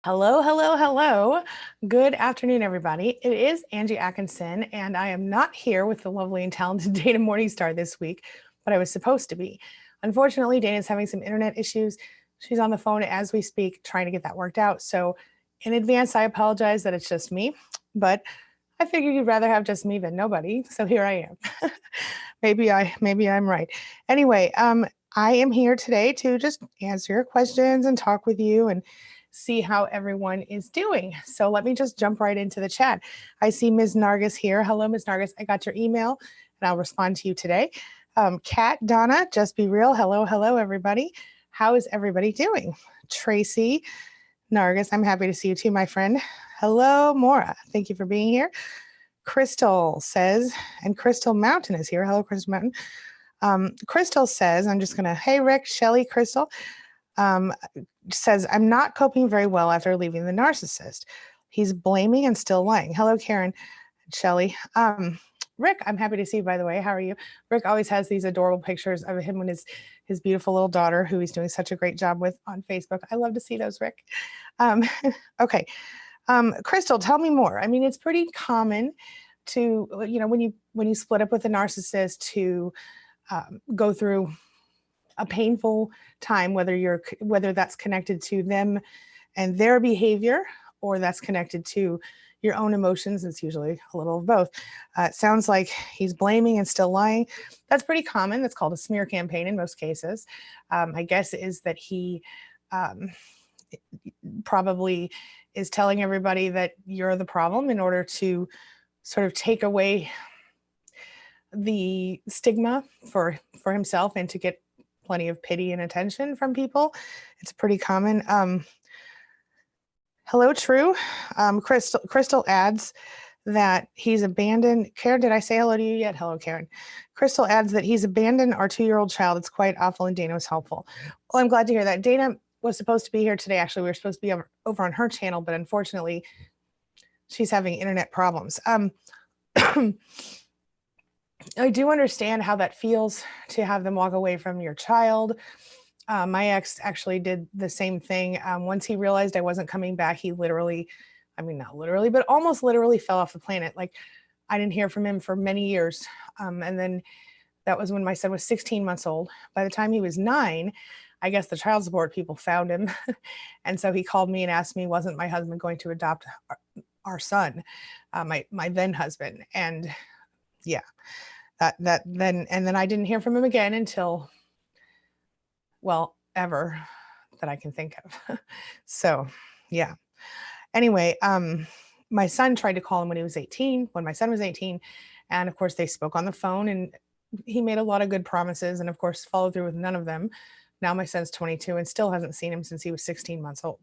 Hello, hello, hello. Good afternoon, everybody. It is Angie Atkinson, and I am not here with the lovely and talented Dana Morningstar this week, but I was supposed to be. Unfortunately, Dana's having some internet issues. She's on the phone as we speak, trying to get that worked out. So, in advance, I apologize that it's just me, but I figured you'd rather have just me than nobody. So here I am. maybe I'm right. Anyway, I am here today to just answer your questions and talk with you and see how everyone is doing. So let me just jump right into the chat. I see Ms. Nargis here. Hello, Ms. Nargis. I got your email and I'll respond to you today. Kat, Donna, just be real. Hello, hello, everybody. How is everybody doing? Tracy, Nargis, I'm happy to see you too, my friend. Hello, Maura. Thank you for being here. Crystal says, and Crystal Mountain is here. Hello, Crystal Mountain. Crystal says, I'm just going to, hey, Rick, Shelly, Crystal, says, I'm not coping very well after leaving the narcissist. He's blaming and still lying. Hello, Karen, Shelly. Rick, I'm happy to see you, by the way. How are you? Rick always has these adorable pictures of him and his beautiful little daughter, who he's doing such a great job with on Facebook. I love to see those, Rick. Okay. Crystal, tell me more. I mean, it's pretty common to, when you split up with a narcissist, to go through a painful time, whether that's connected to them and their behavior, or that's connected to your own emotions. It's usually a little of both. It sounds like he's blaming and still lying. That's pretty common. That's called a smear campaign in most cases. My guess is that he probably is telling everybody that you're the problem in order to sort of take away the stigma for himself and to get plenty of pity and attention from people. It's pretty common. Hello, True. Crystal adds that he's abandoned. Karen, did I say hello to you yet? Hello, Karen. Crystal adds that he's abandoned our 2-year-old child. It's quite awful, and Dana was helpful. Well, I'm glad to hear that. Dana was supposed to be here today. Actually, we were supposed to be over on her channel, but unfortunately, she's having internet problems. I do understand how that feels to have them walk away from your child. My ex actually did the same thing. Once he realized I wasn't coming back, he literally, I mean, not literally, but almost literally fell off the planet. Like, I didn't hear from him for many years. And then that was when my son was 16 months old. By the time he was 9, I guess the child support people found him. And so he called me and asked me, wasn't my husband going to adopt our son, my then husband? And yeah, then I didn't hear from him again until, well, ever that I can think of. So yeah. Anyway, my son tried to call him when my son was 18. And of course they spoke on the phone, and he made a lot of good promises and of course followed through with none of them. Now my son's 22 and still hasn't seen him since he was 16 months old.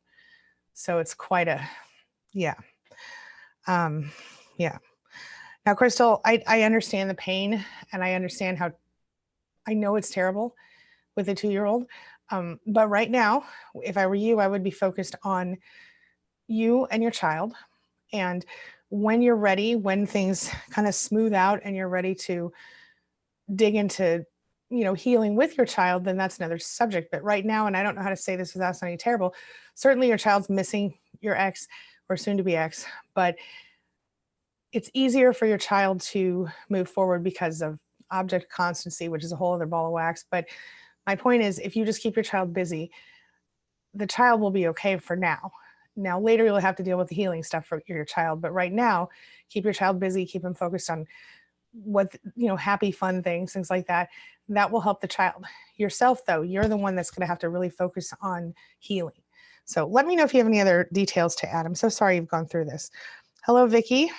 So it's quite a, yeah. Yeah. Now, Crystal, I understand the pain, and I understand how, I know it's terrible with a 2-year-old. But right now, if I were you, I would be focused on you and your child. And when you're ready, when things kind of smooth out and you're ready to dig into, healing with your child, then that's another subject. But right now, and I don't know how to say this without sounding terrible, certainly your child's missing your ex or soon to be ex, but it's easier for your child to move forward because of object constancy, which is a whole other ball of wax. But my point is, if you just keep your child busy, the child will be okay for now. Now, later you'll have to deal with the healing stuff for your child. But right now, keep your child busy, keep them focused on what, happy, fun things like that. That will help the child. Yourself, though, you're the one that's going to have to really focus on healing. So let me know if you have any other details to add. I'm so sorry you've gone through this. Hello, Vicki.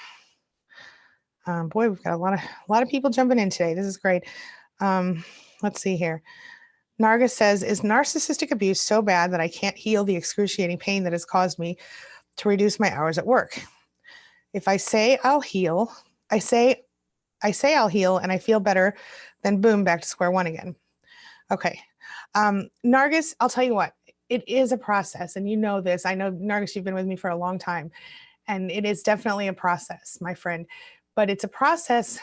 Boy, we've got a lot of people jumping in today. This is great. Let's see here. Narga says, is narcissistic abuse so bad that I can't heal the excruciating pain that has caused me to reduce my hours at work? If I say I'll heal, I say I'll heal and I feel better, then boom, back to square one again. Okay. Nargis, I'll tell you what, it is a process, and you know this. I know, Nargis, you've been with me for a long time, and it is definitely a process, my friend. But it's a process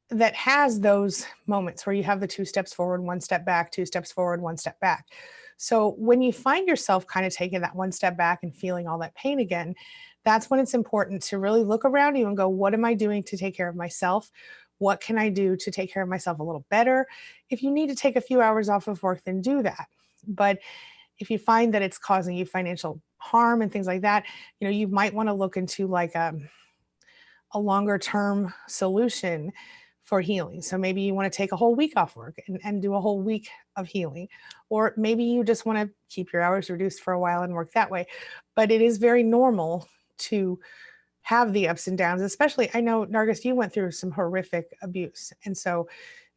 that has those moments where you have the 2 steps forward, 1 step back, 2 steps forward, 1 step back. So when you find yourself kind of taking that one step back and feeling all that pain again, that's when it's important to really look around you and go, what am I doing to take care of myself? What can I do to take care of myself a little better? If you need to take a few hours off of work, then do that. But if you find that it's causing you financial harm and things like that, you might want to look into like a longer term solution for healing. So maybe you want to take a whole week off work and do a whole week of healing. Or maybe you just want to keep your hours reduced for a while and work that way. But it is very normal to have the ups and downs, especially I know, Nargis, you went through some horrific abuse. And so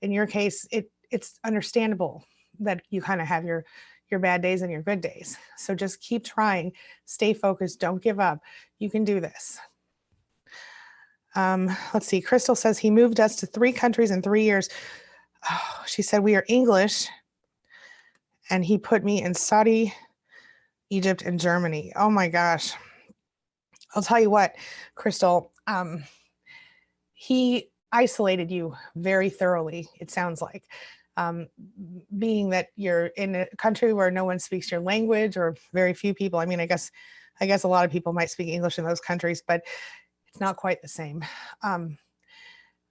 in your case, it's understandable that you kind of have your bad days and your good days. So just keep trying, stay focused, don't give up. You can do this. Let's see. Crystal says he moved us to 3 countries in 3 years. Oh, she said we are English and he put me in Saudi, Egypt, and Germany. Oh my gosh. I'll tell you what, Crystal, he isolated you very thoroughly, it sounds like. Being that you're in a country where no one speaks your language, or very few people. I mean, I guess a lot of people might speak English in those countries, but it's not quite the same.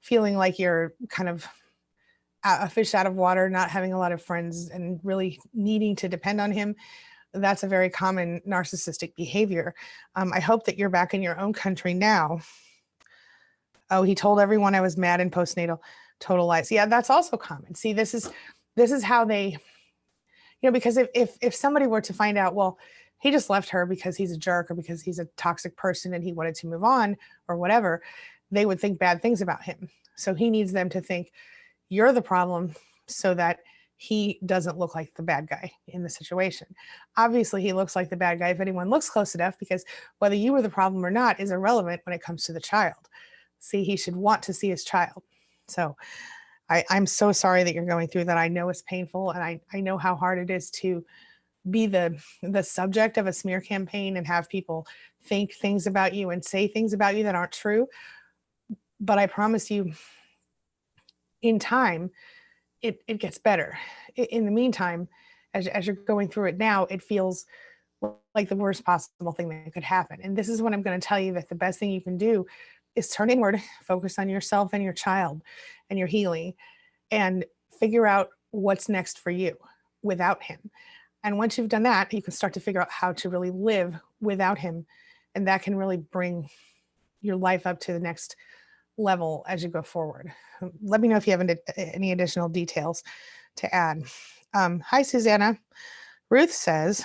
Feeling like you're kind of a fish out of water, not having a lot of friends and really needing to depend on him. That's a very common narcissistic behavior. I hope that you're back in your own country now. Oh, he told everyone I was mad in postnatal. Total lies. Yeah, that's also common. See, this is how they, because if somebody were to find out, well, he just left her because he's a jerk or because he's a toxic person and he wanted to move on or whatever, they would think bad things about him. So he needs them to think you're the problem so that he doesn't look like the bad guy in the situation. Obviously, he looks like the bad guy if anyone looks close enough, because whether you were the problem or not is irrelevant when it comes to the child. See, he should want to see his child. So I'm so sorry that you're going through that. I know it's painful, and I know how hard it is to be the subject of a smear campaign and have people think things about you and say things about you that aren't true. But I promise you, in time, it gets better. In the meantime, as you're going through it now, it feels like the worst possible thing that could happen. And this is what I'm going to tell you, that the best thing you can do is turn inward, focus on yourself and your child and your healing, and figure out what's next for you without him. And once you've done that, you can start to figure out how to really live without him. And that can really bring your life up to the next level as you go forward. Let me know if you have any additional details to add. Hi, Susanna. Ruth says,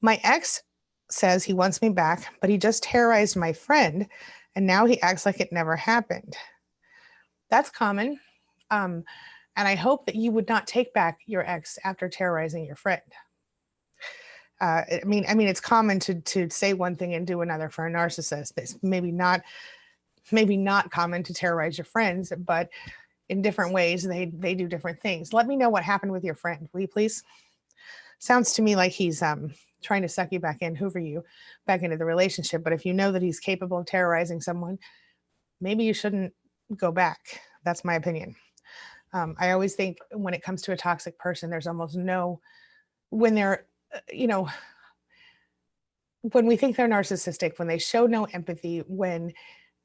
my ex says he wants me back, but he just terrorized my friend, and now he acts like it never happened. That's common. And I hope that you would not take back your ex after terrorizing your friend. I mean, it's common to say one thing and do another for a narcissist. It's maybe not common to terrorize your friends, but in different ways, they do different things. Let me know what happened with your friend, will you please? Sounds to me like he's trying to suck you back in, hoover you back into the relationship. But if you know that he's capable of terrorizing someone, maybe you shouldn't go back. That's my opinion. I always think when it comes to a toxic person, there's almost when they're, when we think they're narcissistic, when they show no empathy, when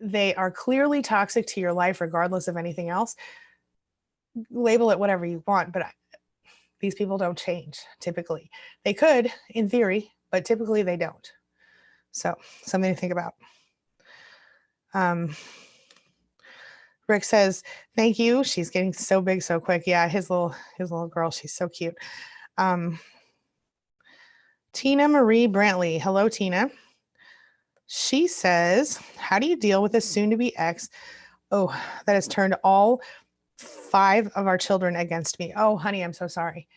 they are clearly toxic to your life, regardless of anything else, label it whatever you want. But these people don't change typically. They could in theory, but typically they don't. So something to think about. Rick says, thank you. She's getting so big so quick. Yeah, his little girl, she's so cute. Tina Marie Brantley. Hello, Tina. She says, how do you deal with a soon-to-be ex? Oh, that has turned all 5 of our children against me. Oh, honey, I'm so sorry.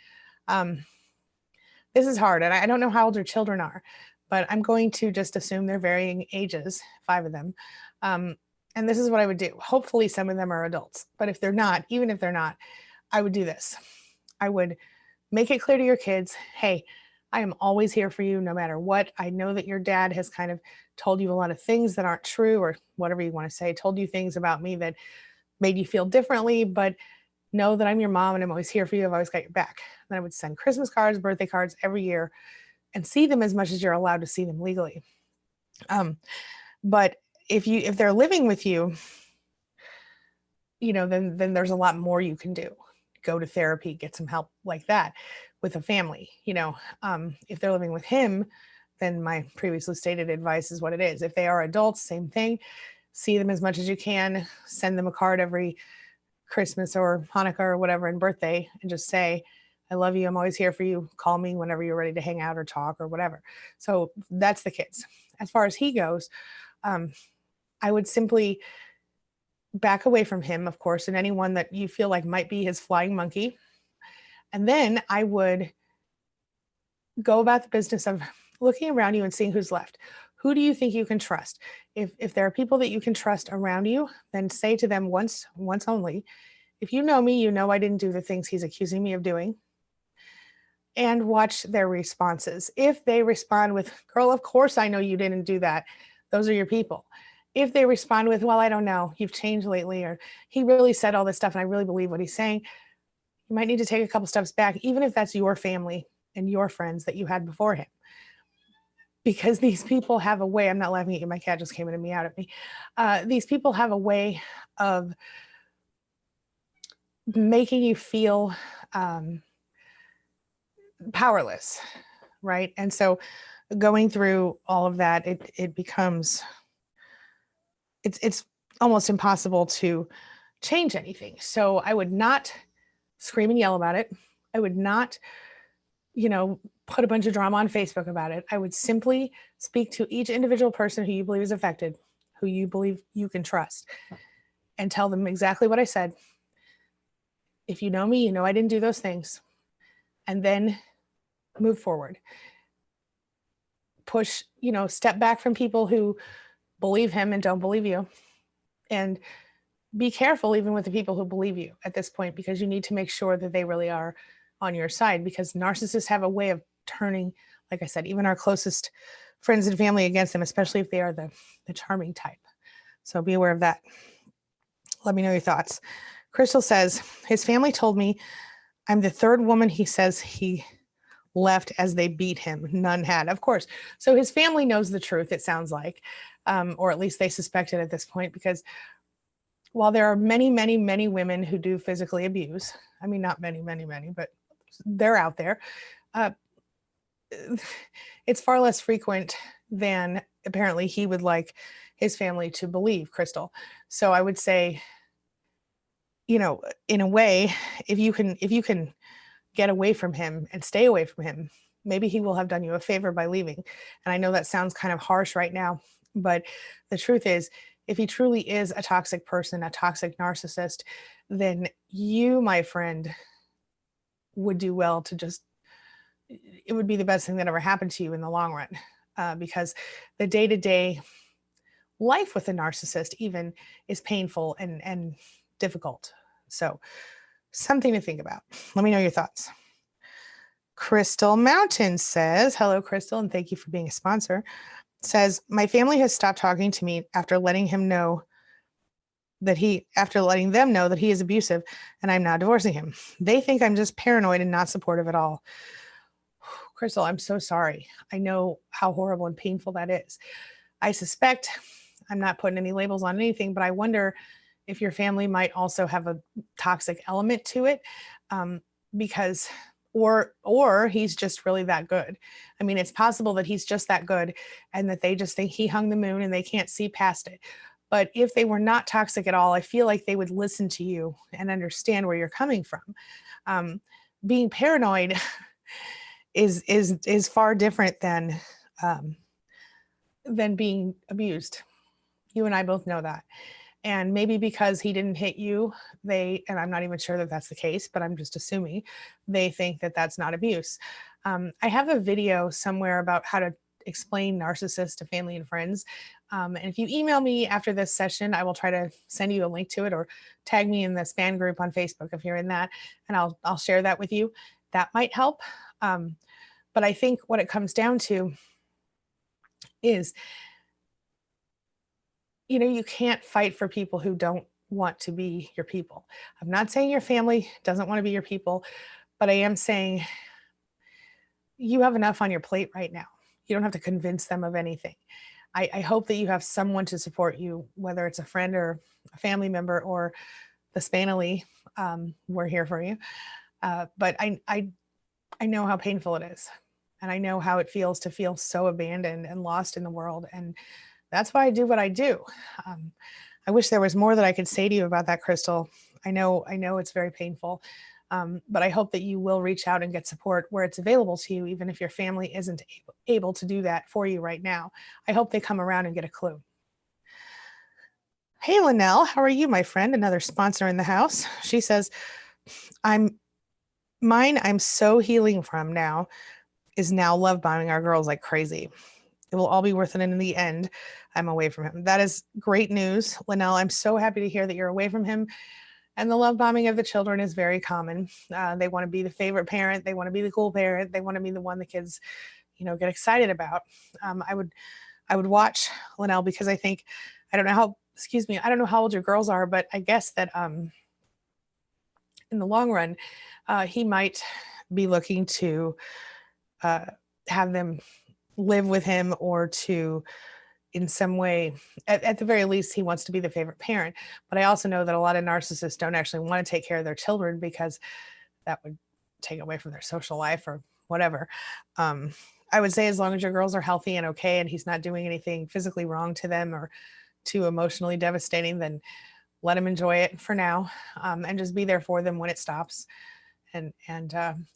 This is hard, and I don't know how old your children are, but I'm going to just assume they're varying ages, 5 of them. And this is what I would do. Hopefully some of them are adults, but if they're not, even if they're not, I would do this. I would make it clear to your kids, hey, I am always here for you no matter what. I know that your dad has kind of told you a lot of things that aren't true, or whatever you want to say, told you things about me that made you feel differently, but know that I'm your mom and I'm always here for you. I've always got your back. And I would send Christmas cards, birthday cards every year, and see them as much as you're allowed to see them legally. But if they're living with you, then there's a lot more you can do. Go to therapy, get some help like that with a family. If they're living with him, then my previously stated advice is what it is. If they are adults, same thing. See them as much as you can. Send them a card every Christmas or Hanukkah or whatever, and birthday, and just say, I love you. I'm always here for you. Call me whenever you're ready to hang out or talk or whatever. So that's the kids. As far as he goes, I would simply back away from him, of course, and anyone that you feel like might be his flying monkey. And then I would go about the business of looking around you and seeing who's left. Who do you think you can trust? If there are people that you can trust around you, then say to them once only, if you know me, you know I didn't do the things he's accusing me of doing. And watch their responses. If they respond with, girl, of course I know you didn't do that. Those are your people. If they respond with, well, I don't know, you've changed lately, or he really said all this stuff and I really believe what he's saying, you might need to take a couple steps back, even if that's your family and your friends that you had before him. Because these people have a way, I'm not laughing at you, my cat just came in and meowed at me. These people have a way of making you feel powerless, right? And so going through all of that, it becomes, it's almost impossible to change anything. So I would not scream and yell about it. I would not, put a bunch of drama on Facebook about it. I would simply speak to each individual person who you believe is affected, who you believe you can trust, and tell them exactly what I said. If you know me, you know I didn't do those things. And then move forward. Push, step back from people who believe him and don't believe you. And be careful even with the people who believe you at this point, because you need to make sure that they really are on your side, because narcissists have a way of turning, like I said, even our closest friends and family against them, especially if they are the charming type. So be aware of that. Let me know your thoughts. Crystal says, his family told me I'm the third woman he says he left as they beat him. None had, of course. So his family knows the truth, it sounds like, or at least they suspect it at this point, because while there are many, many, many women who do physically abuse, I mean, not many, many, many, but they're out there. It's far less frequent than apparently he would like his family to believe, Crystal. So I would say, in a way, if you can get away from him and stay away from him, maybe he will have done you a favor by leaving. And I know that sounds kind of harsh right now, but the truth is, if he truly is a toxic person, a toxic narcissist, then you, my friend, would do well to it would be the best thing that ever happened to you in the long run, because the day-to-day life with a narcissist even is painful and difficult. So something to think about. Let me know your thoughts. Crystal Mountain says, hello, Crystal, and thank you for being a sponsor. Says, my family has stopped talking to me after letting them know that he is abusive, and I'm now divorcing him. They think I'm just paranoid and not supportive at all. Crystal, I'm so sorry. I know how horrible and painful that is. I suspect, I'm not putting any labels on anything, but I wonder if your family might also have a toxic element to it, because or he's just really that good. I mean, it's possible that he's just that good and that they just think he hung the moon and they can't see past it. But if they were not toxic at all, I feel like they would listen to you and understand where you're coming from. Being paranoid is far different than being abused. You and I both know that. And maybe because he didn't hit you, and I'm not even sure that that's the case, but I'm just assuming they think that that's not abuse. I have a video somewhere about how to explain narcissists to family and friends. And if you email me after this session, I will try to send you a link to it, or tag me in the SPAN group on Facebook if you're in that, and I'll share that with you. That might help. But I think what it comes down to is, you can't fight for people who don't want to be your people. I'm not saying your family doesn't want to be your people, But I am saying you have enough on your plate right now. You don't have to convince them of anything. I hope that you have someone to support you, whether it's a friend or a family member or the Spanily. We're here for you. But I know how painful it is. And I know how it feels to feel so abandoned and lost in the world. And that's why I do what I do. I wish there was more that I could say to you about that, Crystal. I know it's very painful. But I hope that you will reach out and get support where it's available to you, even if your family isn't able to do that for you right now. I hope they come around and get a clue. Hey, Linnell, how are you, my friend? Another sponsor in the house. She says, I'm so healing from now is now love bombing our girls like crazy. It will all be worth it in the end. I'm away from him. That is great news, Linnell. I'm so happy to hear that you're away from him. And the love bombing of the children is very common. They want to be the favorite parent. They want to be the cool parent. They want to be the one the kids, get excited about. I would watch Linnell because I think, I don't know how old your girls are, but I guess that in the long run, he might be looking to have them live with him or to in some way, at the very least, he wants to be the favorite parent. But I also know that a lot of narcissists don't actually want to take care of their children because that would take away from their social life or whatever. I would say as long as your girls are healthy and okay, and he's not doing anything physically wrong to them or too emotionally devastating, then let him enjoy it for now, and just be there for them when it stops. And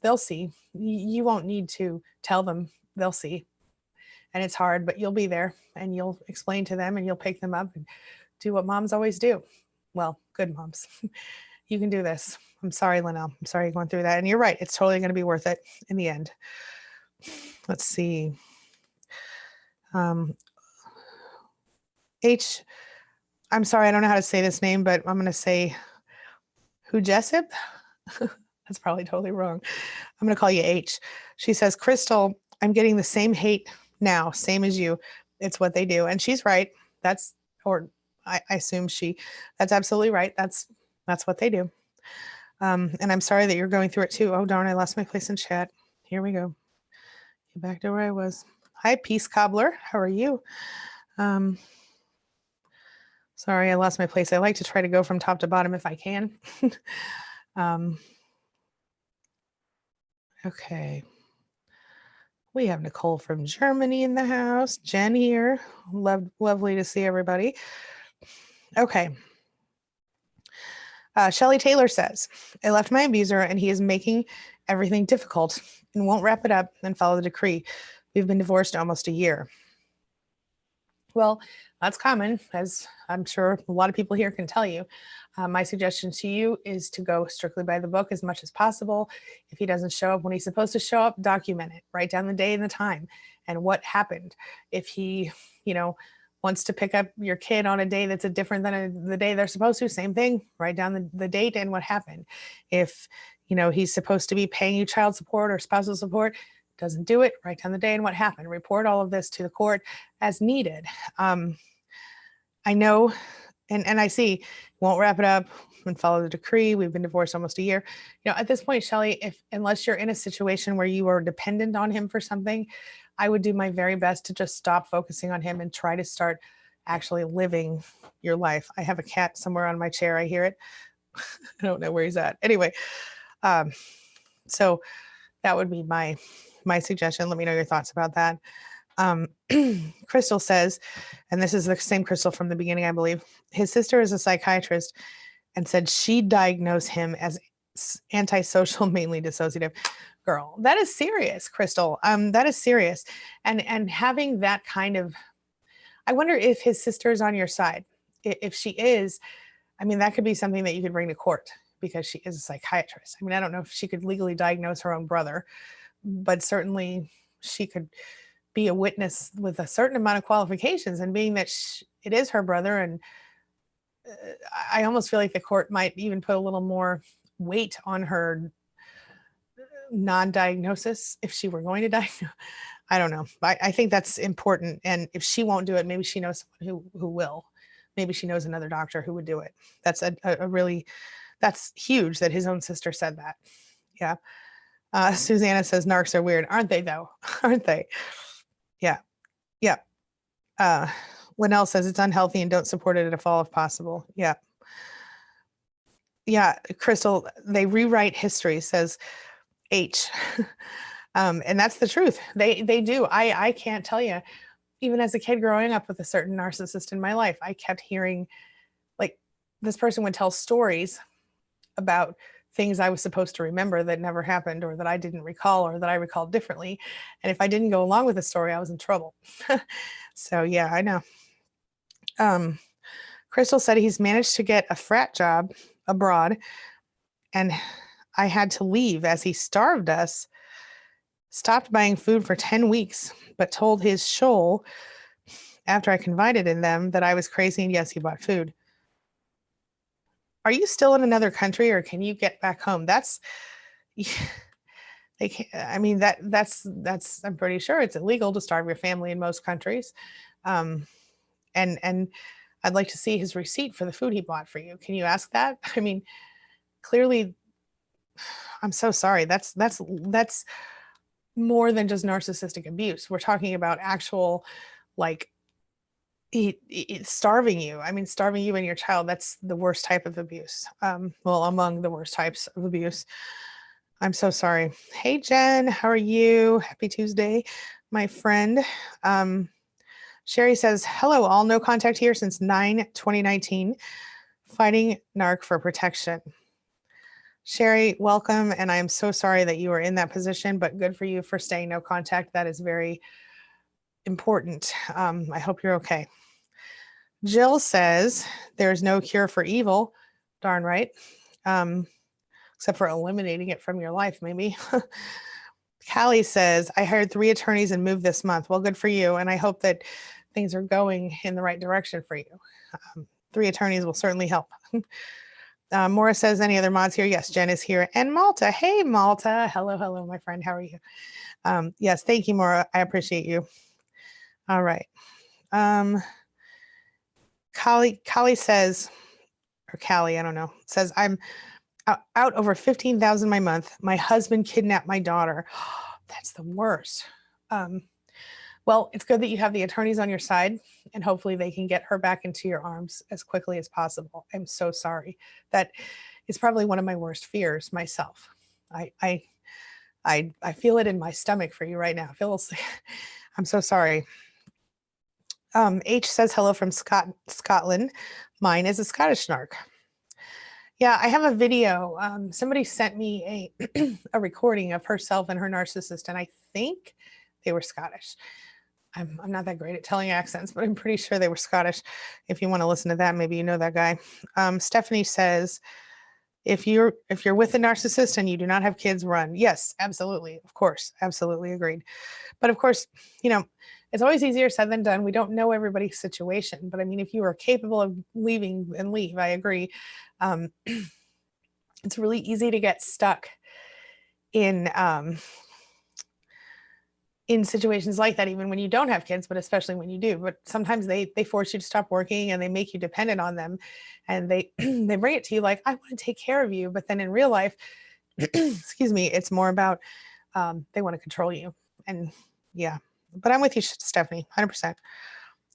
they'll see. You won't need to tell them. They'll see. And it's hard, but you'll be there and you'll explain to them and you'll pick them up and do what moms always do. Well, good moms. You can do this. I'm sorry, Linnell. I'm sorry you're going through that. And you're right. It's totally going to be worth it in the end. Let's see. H, I'm sorry, I don't know how to say this name, but I'm going to say Hujesip. That's probably totally wrong. I'm going to call you H. She says, Crystal, I'm getting the same hate now, same as you. It's what they do. And she's right. I assume that's absolutely right. That's what they do. And I'm sorry that you're going through it too. Oh, darn, I lost my place in chat. Here we go. Get back to where I was. Hi, Peace Cobbler. How are you? Sorry, I lost my place. I like to try to go from top to bottom if I can. Okay. We have Nicole from Germany in the house. Jen here. Lovely to see everybody. Okay. Shelly Taylor says, I left my abuser and he is making everything difficult and won't wrap it up and follow the decree. We've been divorced almost a year. Well, that's common, as I'm sure a lot of people here can tell you. My suggestion to you is to go strictly by the book as much as possible. If he doesn't show up when he's supposed to show up, document it. Write down the day and the time and what happened. If he, wants to pick up your kid on a day that's different than the day they're supposed to, same thing. Write down the date and what happened. If, he's supposed to be paying you child support or spousal support, doesn't do it, write down the day and what happened. Report all of this to the court as needed. I know, and I see, won't wrap it up and follow the decree. We've been divorced almost a year. At this point, Shelly, unless you're in a situation where you are dependent on him for something, I would do my very best to just stop focusing on him and try to start actually living your life. I have a cat somewhere on my chair. I hear it. I don't know where he's at. Anyway, so that would be my suggestion. Let me know your thoughts about that. Crystal says, and this is the same Crystal from the beginning, I believe, his sister is a psychiatrist and said she diagnosed him as antisocial, mainly dissociative. Girl, that is serious, Crystal. That is serious. And having that kind of, I wonder if his sister is on your side. If she is, that could be something that you could bring to court because she is a psychiatrist. I don't know if she could legally diagnose her own brother, but certainly she could be a witness with a certain amount of qualifications, and being that it is her brother. And I almost feel like the court might even put a little more weight on her non-diagnosis if she were going to diagnose. I don't know. I think that's important. And if she won't do it, maybe she knows someone who will. Maybe she knows another doctor who would do it. That's a really, that's huge that his own sister said that. Yeah. Susanna says narcs are weird. Aren't they though? Aren't they? Yeah. Yeah. Linnell says it's unhealthy and don't support it at a fall if possible. Yeah. Yeah. Crystal, they rewrite history, says H. And that's the truth. They do. I can't tell you, even as a kid growing up with a certain narcissist in my life, I kept hearing like this person would tell stories about things I was supposed to remember that never happened or that I didn't recall or that I recalled differently. And if I didn't go along with the story, I was in trouble. So yeah, I know. Crystal said he's managed to get a frat job abroad and I had to leave as he starved us, stopped buying food for 10 weeks, but told his shoal after I confided in them that I was crazy and yes, he bought food. Are you still in another country or can you get back home? That's they can't, I mean that's I'm pretty sure it's illegal to starve your family in most countries. And I'd like to see his receipt for the food he bought for you. Can you ask that? I mean, clearly I'm so sorry. That's more than just narcissistic abuse. We're talking about actual like starving you. I mean, starving you and your child, that's the worst type of abuse. Well, among the worst types of abuse. I'm so sorry. Hey, Jen, how are you? Happy Tuesday, my friend. Sherry says, hello, all no contact here since 9/2019, fighting narc for protection. Sherry, welcome. And I am so sorry that you are in that position, but good for you for staying no contact. That is very important. I hope you're okay. Jill says there's no cure for evil. Darn right. Except for eliminating it from your life, maybe. Callie says, I hired 3 attorneys and moved this month. Well, good for you. And I hope that things are going in the right direction for you. 3 attorneys will certainly help. Maura says, any other mods here? Yes, Jen is here. And Malta. Hey, Malta. Hello, hello, my friend. How are you? Yes, thank you, Maura. I appreciate you. All right. Callie says, or Callie, I don't know, says, I'm out over 15,000 my month. My husband kidnapped my daughter. That's the worst. Well, it's good that you have the attorneys on your side and hopefully they can get her back into your arms as quickly as possible. I'm so sorry. That is probably one of my worst fears myself. I feel it in my stomach for you right now. I'm so sorry. H says hello from Scotland. Mine is a Scottish narc. Yeah, I have a video. Somebody sent me a recording of herself and her narcissist, and I think they were Scottish. I'm not that great at telling accents, but I'm pretty sure they were Scottish. If you want to listen to that, maybe you know that guy. Stephanie says, if you're with a narcissist and you do not have kids, run. Yes, absolutely. Of course. Absolutely agreed. But of course, it's always easier said than done. We don't know everybody's situation, but I mean, if you are capable of leaving, and leave, I agree. It's really easy to get stuck in situations like that, even when you don't have kids, but especially when you do. But sometimes they force you to stop working and they make you dependent on them, and they they bring it to you like, I want to take care of you, but then in real life, excuse me, it's more about they want to control you. And yeah, but I'm with you, Stephanie, 100%.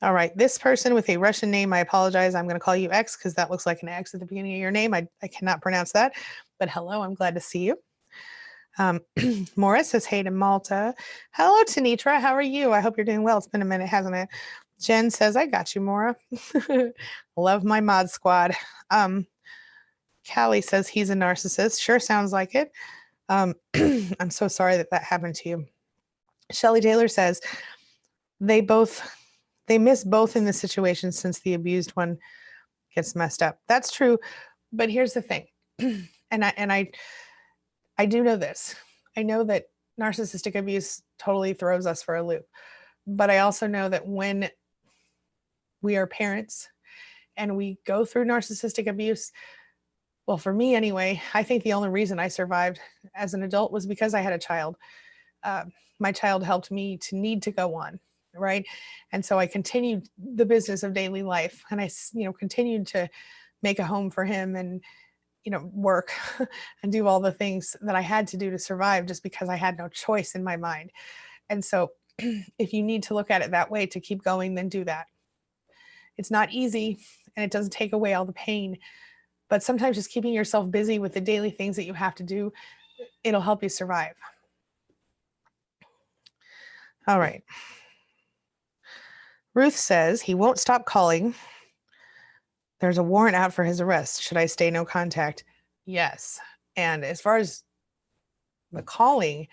All right, this person with a Russian name, I apologize. I'm going to call you X because that looks like an X at the beginning of your name. I cannot pronounce that, but hello, I'm glad to see you. Morris says, hey to Malta. Hello, Tanitra. How are you? I hope you're doing well. It's been a minute, hasn't it? Jen says, I got you, Maura. Love my mod squad. Callie says he's a narcissist. Sure sounds like it. I'm so sorry that happened to you. Shelly Taylor says they miss both in the situation since the abused one gets messed up. That's true. But here's the thing. And I do know this. I know that narcissistic abuse totally throws us for a loop. But I also know that when we are parents and we go through narcissistic abuse, well, for me anyway, I think the only reason I survived as an adult was because I had a child. My child helped me to need to go on, right? And so I continued the business of daily life, and I, continued to make a home for him work and do all the things that I had to do to survive just because I had no choice in my mind. And so if you need to look at it that way to keep going, then do that. It's not easy and it doesn't take away all the pain, but sometimes just keeping yourself busy with the daily things that you have to do, it'll help you survive. All right. Ruth says he won't stop calling. There's a warrant out for his arrest. Should I stay no contact? Yes. And as far as the calling,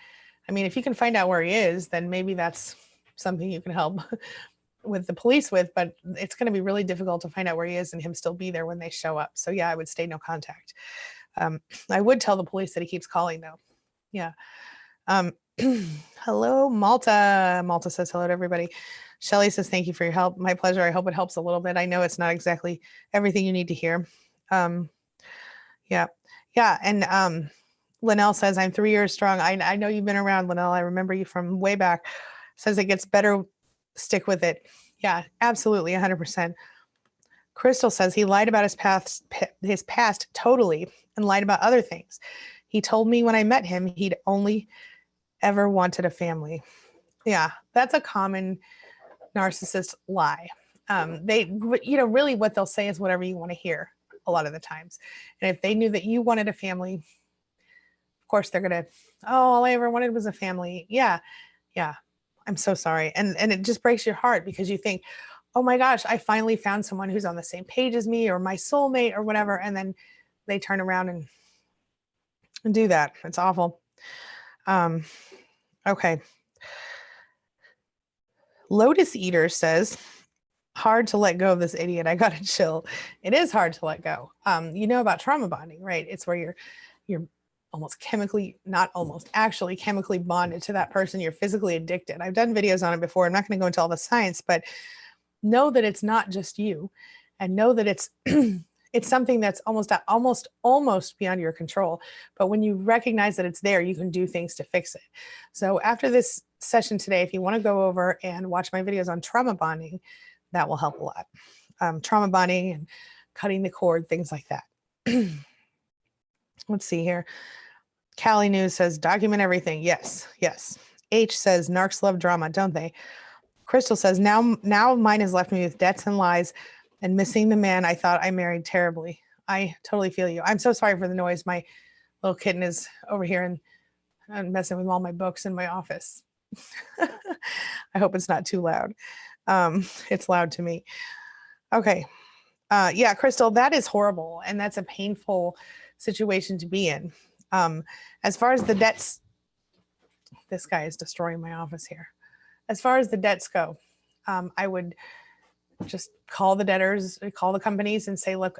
I mean, if you can find out where he is, then maybe that's something you can help with the police with, but it's going to be really difficult to find out where he is and him still be there when they show up. So yeah, I would stay no contact. I would tell the police that he keeps calling though. Yeah. Hello, Malta. Malta says hello to everybody. Shelly says, thank you for your help. My pleasure. I hope it helps a little bit. I know it's not exactly everything you need to hear. Yeah. And Linnell says, I'm 3 years strong. I know you've been around, Linnell. I remember you from way back. Says it gets better. Stick with it. Yeah, absolutely. 100%. Crystal says he lied about his past totally and lied about other things. He told me when I met him, he'd only ever wanted a family. Yeah, that's a common narcissist lie. Really what they'll say is whatever you want to hear a lot of the times. And if they knew that you wanted a family, of course they're going to, all I ever wanted was a family. Yeah. I'm so sorry. And it just breaks your heart because you think, oh my gosh, I finally found someone who's on the same page as me or my soulmate or whatever. And then they turn around and do that. It's awful. Okay. Lotus Eater says, hard to let go of this idiot. I gotta chill. It is hard to let go. You know about trauma bonding, right? It's where you're actually chemically bonded to that person. You're physically addicted. I've done videos on it before. I'm not going to go into all the science, but know that it's not just you, and know that it's it's something that's almost beyond your control. But when you recognize that it's there, you can do things to fix it. So after this session today, if you want to go over and watch my videos on trauma bonding, that will help a lot. Trauma bonding and cutting the cord, things like that. Let's see here. Cali News says, document everything. Yes. H says, narcs love drama, don't they? Crystal says, now mine has left me with debts and lies and missing the man I thought I married terribly. I totally feel you. I'm so sorry for the noise. My little kitten is over here and messing with all my books in my office. I hope it's not too loud. It's loud to me. Okay. Yeah, Crystal, that is horrible. And that's a painful situation to be in. As far as the debts, this guy is destroying my office here. As far as the debts go, I would just call the debtors, call the companies and say, look,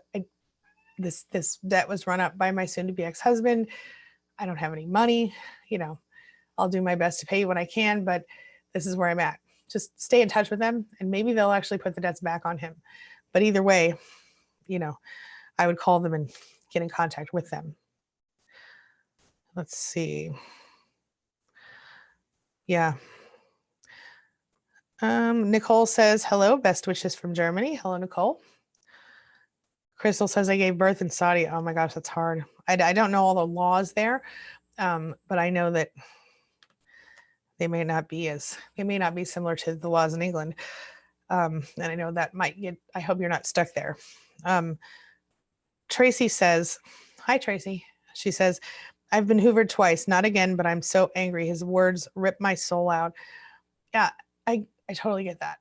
this debt was run up by my soon-to-be ex-husband. I don't have any money. I'll do my best to pay you when I can, but this is where I'm at. Just stay in touch with them and maybe they'll actually put the debts back on him. But either way, I would call them and get in contact with them. Let's see. Yeah. Nicole says, hello, best wishes from Germany. Hello, Nicole. Crystal says, I gave birth in Saudi. Oh my gosh, that's hard. I don't know all the laws there, but I know that they may not be similar to the laws in England. And I know that I hope you're not stuck there. Tracy says, hi, Tracy. She says, I've been hoovered twice, not again, but I'm so angry. His words rip my soul out. Yeah, I totally get that.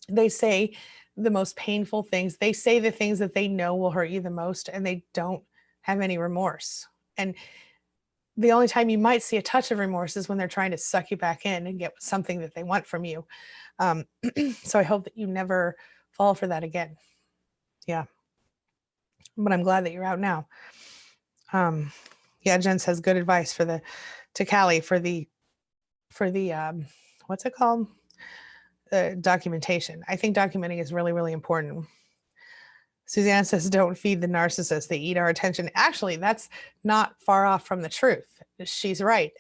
They say the most painful things. They say the things that they know will hurt you the most, and they don't have any remorse. And the only time you might see a touch of remorse is when they're trying to suck you back in and get something that they want from you. So I hope that you never fall for that again. Yeah. But I'm glad that you're out now. Yeah, Jen says good advice to Callie for the what's it called? Documentation. I think documenting is really, really important. Suzanne says, don't feed the narcissist. They eat our attention. Actually, that's not far off from the truth. She's right.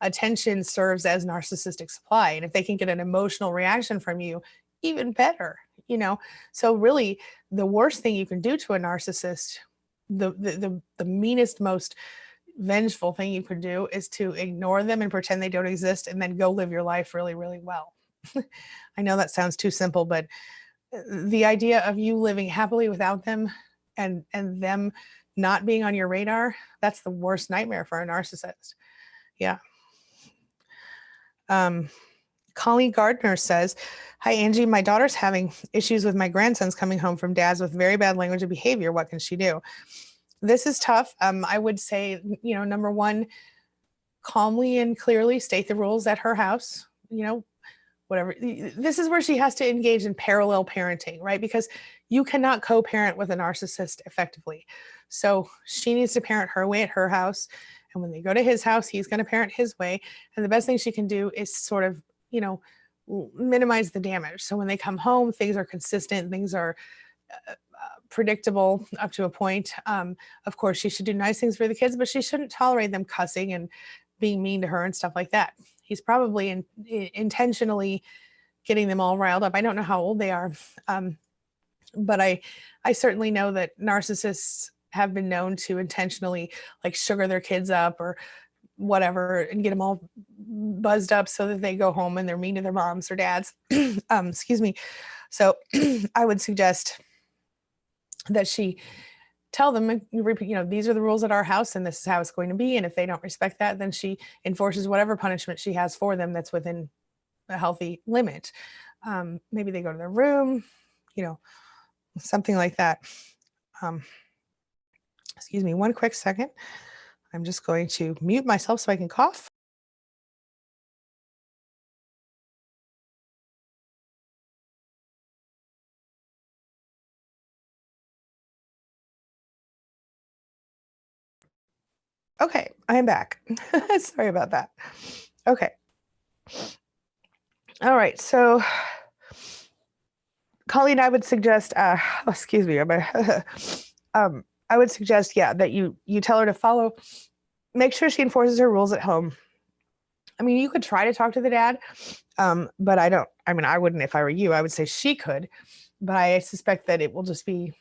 Attention serves as narcissistic supply. And if they can get an emotional reaction from you, even better, So really the worst thing you can do to a narcissist the meanest, most vengeful thing you could do is to ignore them and pretend they don't exist and then go live your life really, really well. I know that sounds too simple, but the idea of you living happily without them and them not being on your radar, that's the worst nightmare for a narcissist. Yeah. Colleen Gardner says, "Hi, Angie. My daughter's having issues with my grandsons coming home from dads with very bad language and behavior. What can she do?" This is tough. I would say, number one, calmly and clearly state the rules at her house, whatever. This is where she has to engage in parallel parenting, right? Because you cannot co-parent with a narcissist effectively. So she needs to parent her way at her house. And when they go to his house, he's going to parent his way. And the best thing she can do is sort of, minimize the damage. So when they come home, things are consistent, things are predictable up to a point. Of course, she should do nice things for the kids, but she shouldn't tolerate them cussing and being mean to her and stuff like that. He's probably intentionally getting them all riled up. I don't know how old they are, but I certainly know that narcissists have been known to intentionally like sugar their kids up or whatever and get them all buzzed up so that they go home and they're mean to their moms or dads. Excuse me. So I would suggest that she tell them, these are the rules at our house and this is how it's going to be. And if they don't respect that, then she enforces whatever punishment she has for them that's within a healthy limit. Maybe they go to their room, something like that. Excuse me, one quick second. I'm just going to mute myself so I can cough. Okay, I'm back. Sorry about that. Okay. All right, so Colleen, I would suggest, excuse me, I would suggest, that you tell her to follow, make sure she enforces her rules at home. I mean, you could try to talk to the dad, but I wouldn't if I were you. I would say she could, but I suspect that it will just be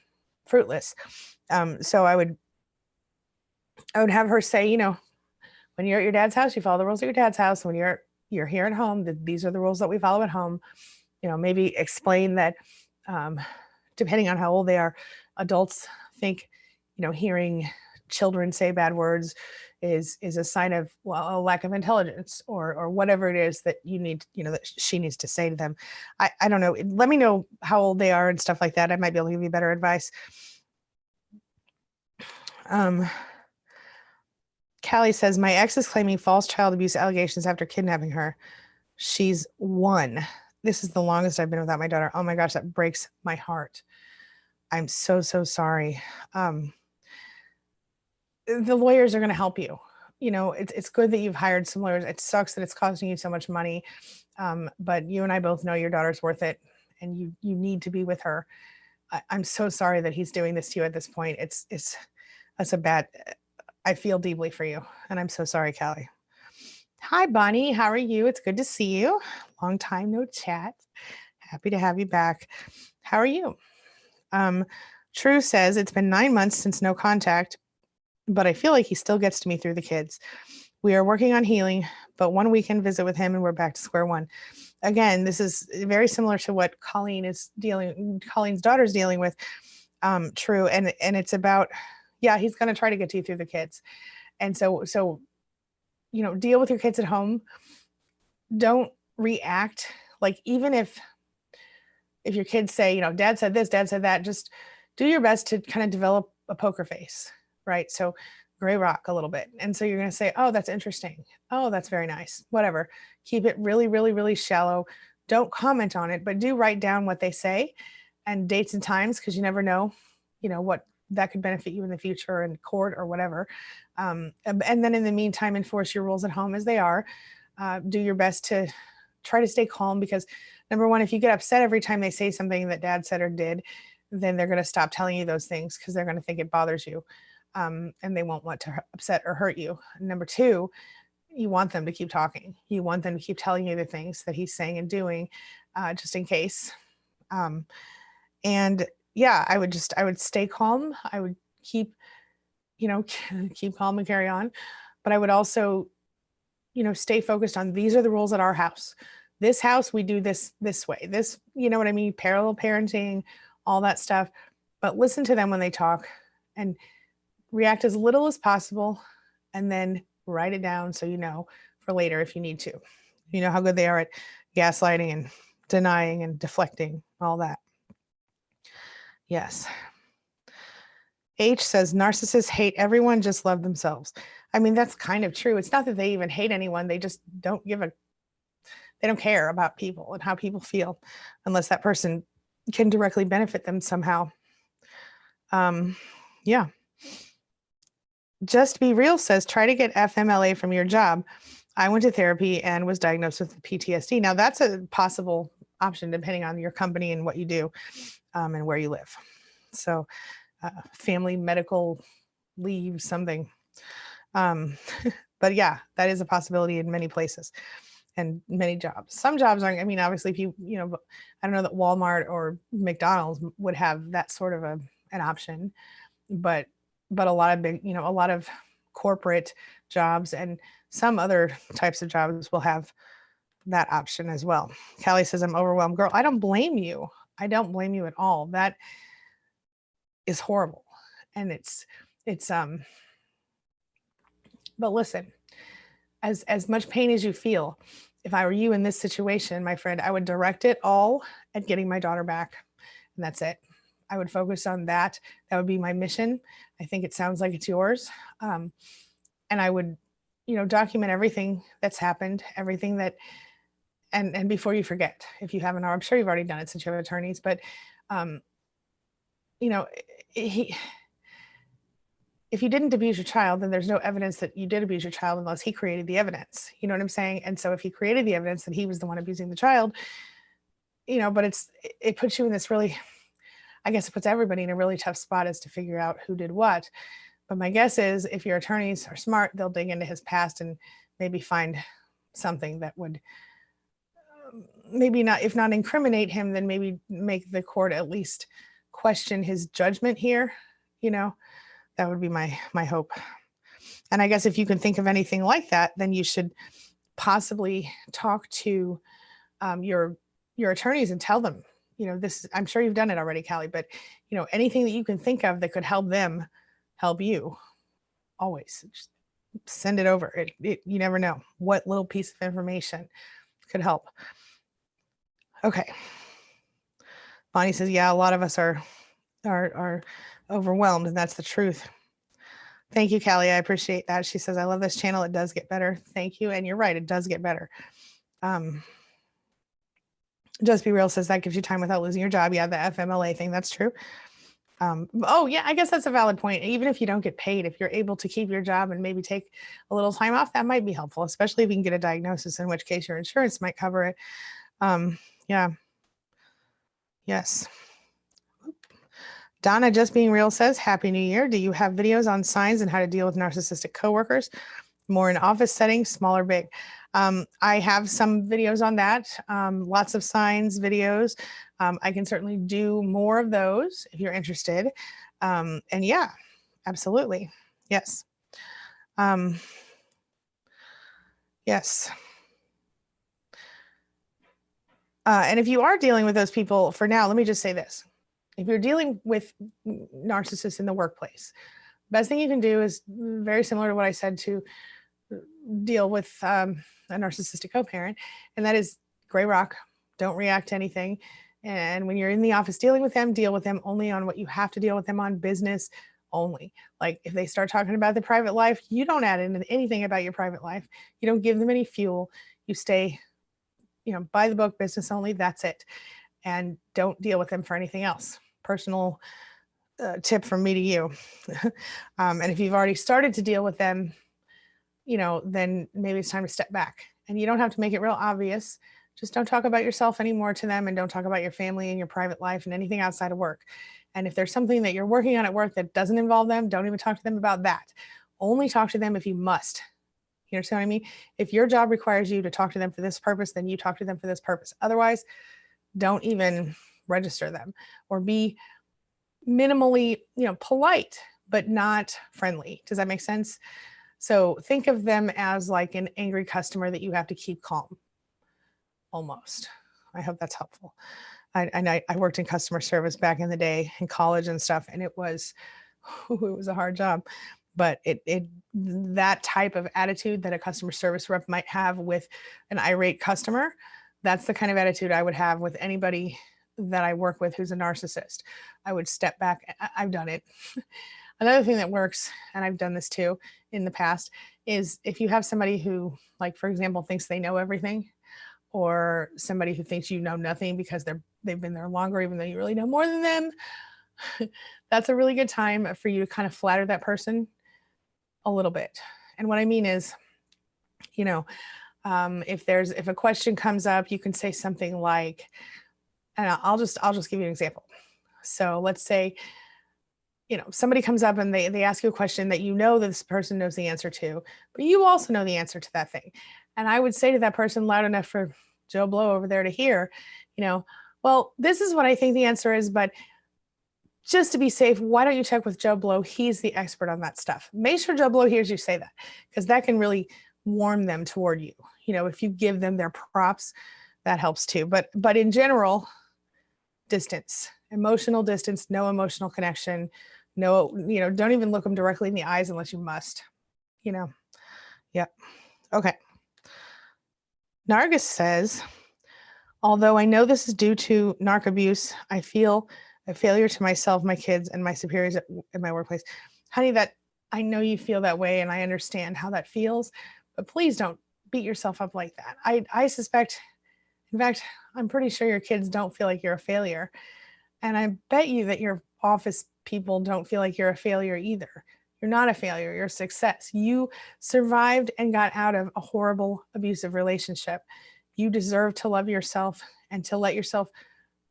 fruitless. So I would have her say, when you're at your dad's house, you follow the rules at your dad's house. When you're here at home, these are the rules that we follow at home. Maybe explain that, depending on how old they are, adults think, hearing children say bad words is a sign of, well, a lack of intelligence or whatever it is that you need, that she needs to say to them. I don't know. Let me know how old they are and stuff like that. I might be able to give you better advice. Callie says, my ex is claiming false child abuse allegations after kidnapping her. She's 1. This is the longest I've been without my daughter. Oh my gosh, that breaks my heart. I'm so, so sorry. The lawyers are going to help you. It's good that you've hired some lawyers. It sucks that it's costing you so much money. But you and I both know your daughter's worth it and you need to be with her. I'm so sorry that he's doing this to you at this point. That's a bad, I feel deeply for you. And I'm so sorry, Callie. Hi, Bonnie. How are you? It's good to see you. Long time no chat. Happy to have you back. How are you? True says, it's been 9 months since no contact, but I feel like he still gets to me through the kids. We are working on healing, but one weekend visit with him and we're back to square one. Again, this is very similar to what Colleen's daughter's dealing with. True. And it's about, he's going to try to get to you through the kids. And so, deal with your kids at home. Don't react. Like, even if your kids say, dad said this, dad said that, just do your best to kind of develop a poker face, right? So gray rock a little bit. And so you're going to say, oh, that's interesting. Oh, that's very nice. Whatever. Keep it really, really, really shallow. Don't comment on it, but do write down what they say and dates and times, because you never know, what that could benefit you in the future in court or whatever. And then in the meantime, enforce your rules at home as they are. Do your best to try to stay calm, because number one, if you get upset every time they say something that dad said or did, then they're going to stop telling you those things because they're going to think it bothers you. And they won't want to upset or hurt you. Number two, you want them to keep talking. You want them to keep telling you the things that he's saying and doing, just in case. And I would stay calm. I would keep keep calm and carry on. But I would also, stay focused on, these are the rules at our house. This house, we do this way. This, you know what I mean? Parallel parenting, all that stuff. But listen to them when they talk and react as little as possible, and then write it down so you know for later if you need to. You know how good they are at gaslighting and denying and deflecting, all that. Yes. H says, narcissists hate everyone, just love themselves. I mean, that's kind of true. It's not that they even hate anyone. They just don't they don't care about people and how people feel unless that person can directly benefit them somehow. Yeah. Just Be Real says, try to get FMLA from your job. I went to therapy and was diagnosed with PTSD. Now that's a possible option depending on your company and what you do, and where you live. So family medical leave, something. But yeah, that is a possibility in many places and many jobs. Some jobs aren't, I mean, obviously if I don't know that Walmart or McDonald's would have that sort of an option, but a lot of big, a lot of corporate jobs and some other types of jobs will have that option as well. Callie says, I'm overwhelmed. Girl, I don't blame you. I don't blame you at all. That is horrible. And but listen, as much pain as you feel, if I were you in this situation, my friend, I would direct it all at getting my daughter back. And that's it. I would focus on that. That would be my mission. I think it sounds like it's yours. And I would, document everything that's happened, everything that, and before you forget, if you haven't, I'm sure you've already done it since you have attorneys, but, if you didn't abuse your child, then there's no evidence that you did abuse your child unless he created the evidence. You know what I'm saying? And so if he created the evidence that he was the one abusing the child, but it puts you in this really, I guess it puts everybody in a really tough spot as to figure out who did what. But my guess is if your attorneys are smart, they'll dig into his past and maybe find something that would maybe not, if not incriminate him, then maybe make the court at least question his judgment here. That would be my hope. And I guess if you can think of anything like that, then you should possibly talk to your attorneys and tell them, this, I'm sure you've done it already, Callie, but anything that you can think of that could help them help you, always just send it over. You never know what little piece of information could help. Okay. Bonnie says, yeah, a lot of us are overwhelmed, and that's the truth. Thank you, Callie. I appreciate that. She says, I love this channel. It does get better. Thank you. And you're right. It does get better. Just Be Real says that gives you time without losing your job. Yeah, the FMLA thing. That's true. Oh yeah, I guess that's a valid point. Even if you don't get paid, if you're able to keep your job and maybe take a little time off, that might be helpful, especially if you can get a diagnosis, in which case your insurance might cover it. Yeah. Yes. Donna Just Being Real says, Happy New Year. Do you have videos on signs and how to deal with narcissistic coworkers? More in office settings, small or big? I have some videos on that. Lots of signs, videos. I can certainly do more of those if you're interested. And yeah, absolutely. Yes. Yes. And if you are dealing with those people, for now, let me just say this. If you're dealing with narcissists in the workplace, best thing you can do is very similar to what I said to deal with a narcissistic co-parent, and that is gray rock. Don't react to anything. And when you're in the office dealing with them, deal with them only on what you have to deal with them on, business only. Like if they start talking about their private life, you don't add in anything about your private life. You don't give them any fuel. You stay, by the book, business only. That's it. And don't deal with them for anything else. Personal tip from me to you. And if you've already started to deal with them, then maybe it's time to step back. And you don't have to make it real obvious. Just don't talk about yourself anymore to them, and don't talk about your family and your private life and anything outside of work. And if there's something that you're working on at work that doesn't involve them, don't even talk to them about that. Only talk to them if you must. You understand what I mean? If your job requires you to talk to them for this purpose, then you talk to them for this purpose. Otherwise, don't even register them, or be minimally, polite, but not friendly. Does that make sense? So think of them as like an angry customer that you have to keep calm, almost. I hope that's helpful. I worked in customer service back in the day in college and stuff, and it was a hard job. But that type of attitude that a customer service rep might have with an irate customer, that's the kind of attitude I would have with anybody that I work with who's a narcissist. I would step back. I've done it. Another thing that works, and I've done this too in the past, is if you have somebody who, like, for example, thinks they know everything, or somebody who thinks you know nothing because they've been there longer, even though you really know more than them, that's a really good time for you to kind of flatter that person a little bit. And what I mean is, you know, if a question comes up, you can say something like, and I'll just give you an example. So let's say, you know, somebody comes up and they ask you a question that you know that this person knows the answer to, but you also know the answer to that thing. And I would say to that person loud enough for Joe Blow over there to hear, you know, well, this is what I think the answer is, but just to be safe, why don't you check with Joe Blow? He's the expert on that stuff. Make sure Joe Blow hears you say that, because that can really warm them toward you. You know, if you give them their props, that helps too. But in general, distance, emotional distance, no emotional connection. No, you know, don't even look them directly in the eyes unless you must, you know. Yep. Okay. Nargis says, although I know this is due to narc abuse, I feel a failure to myself, my kids, and my superiors at my workplace. Honey, that I know you feel that way, and I understand how that feels, but please don't beat yourself up like that. I suspect, in fact, I'm pretty sure your kids don't feel like you're a failure. And I bet you that your office people don't feel like you're a failure either. You're not a failure, you're a success. You survived and got out of a horrible, abusive relationship. You deserve to love yourself and to let yourself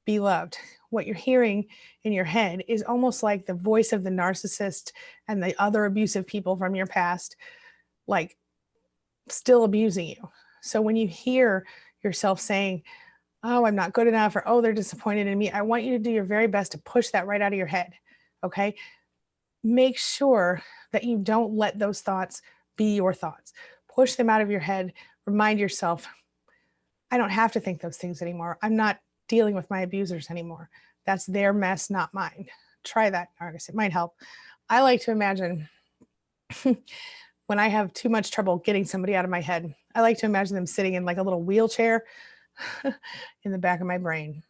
be loved. What you're hearing in your head is almost like the voice of the narcissist and the other abusive people from your past, like still abusing you. So when you hear yourself saying, oh, I'm not good enough, or, oh, they're disappointed in me, I want you to do your very best to push that right out of your head. Okay. Make sure that you don't let those thoughts be your thoughts. Push them out of your head. Remind yourself, I don't have to think those things anymore. I'm not dealing with my abusers anymore. That's their mess, not mine. Try that, Nargis. It might help. I like to imagine when I have too much trouble getting somebody out of my head, I like to imagine them sitting in like a little wheelchair in the back of my brain.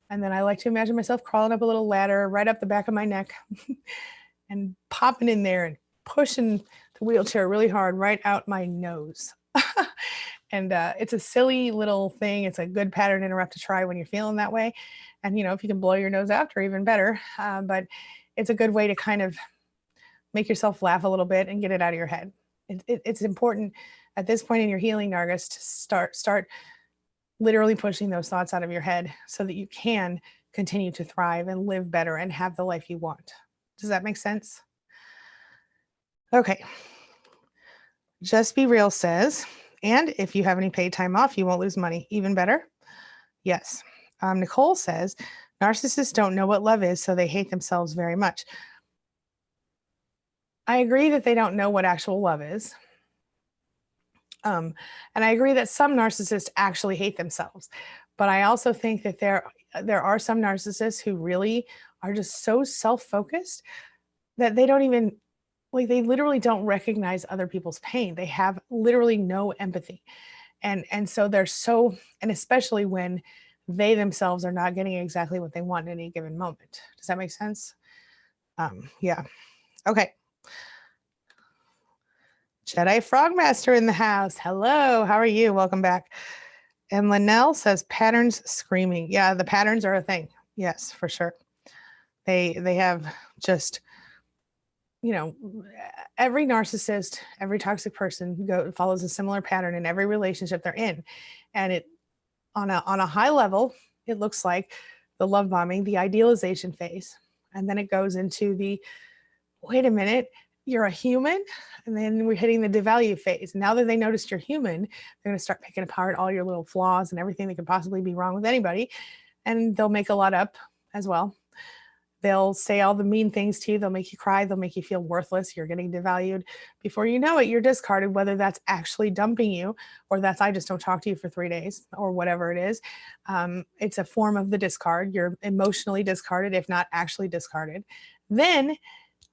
And then I like to imagine myself crawling up a little ladder right up the back of my neck and popping in there and pushing the wheelchair really hard right out my nose. And it's a silly little thing. It's a good pattern interrupt to try when you're feeling that way. And, you know, if you can blow your nose after, even better. But it's a good way to kind of make yourself laugh a little bit and get it out of your head. It's important at this point in your healing, Nargis, to start literally pushing those thoughts out of your head so that you can continue to thrive and live better and have the life you want. Does that make sense? Okay. Just Be Real says, and if you have any paid time off, you won't lose money. Even better? Yes. Nicole says, narcissists don't know what love is, so they hate themselves very much. I agree that they don't know what actual love is. And I agree that some narcissists actually hate themselves. But I also think that there are some narcissists who really are just so self-focused that they don't even, like, they literally don't recognize other people's pain. They have literally no empathy. And so they're so, and especially when they themselves are not getting exactly what they want in any given moment. Does that make sense? Yeah. Okay. Jedi Frogmaster in the house. Hello. How are you? Welcome back. And Linnell says patterns screaming. Yeah, the patterns are a thing. Yes, for sure. They have just, you know, every narcissist, every toxic person follows a similar pattern in every relationship they're in. And it on a high level, it looks like the love bombing, the idealization phase. And then it goes into the, wait a minute, you're a human? And then we're hitting the devalue phase. Now that they noticed you're human, they're going to start picking apart all your little flaws and everything that could possibly be wrong with anybody. And they'll make a lot up as well. They'll say all the mean things to you. They'll make you cry. They'll make you feel worthless. You're getting devalued. Before you know it, you're discarded, whether that's actually dumping you or that's I just don't talk to you for 3 days or whatever it is. It's a form of the discard. You're emotionally discarded, if not actually discarded. Then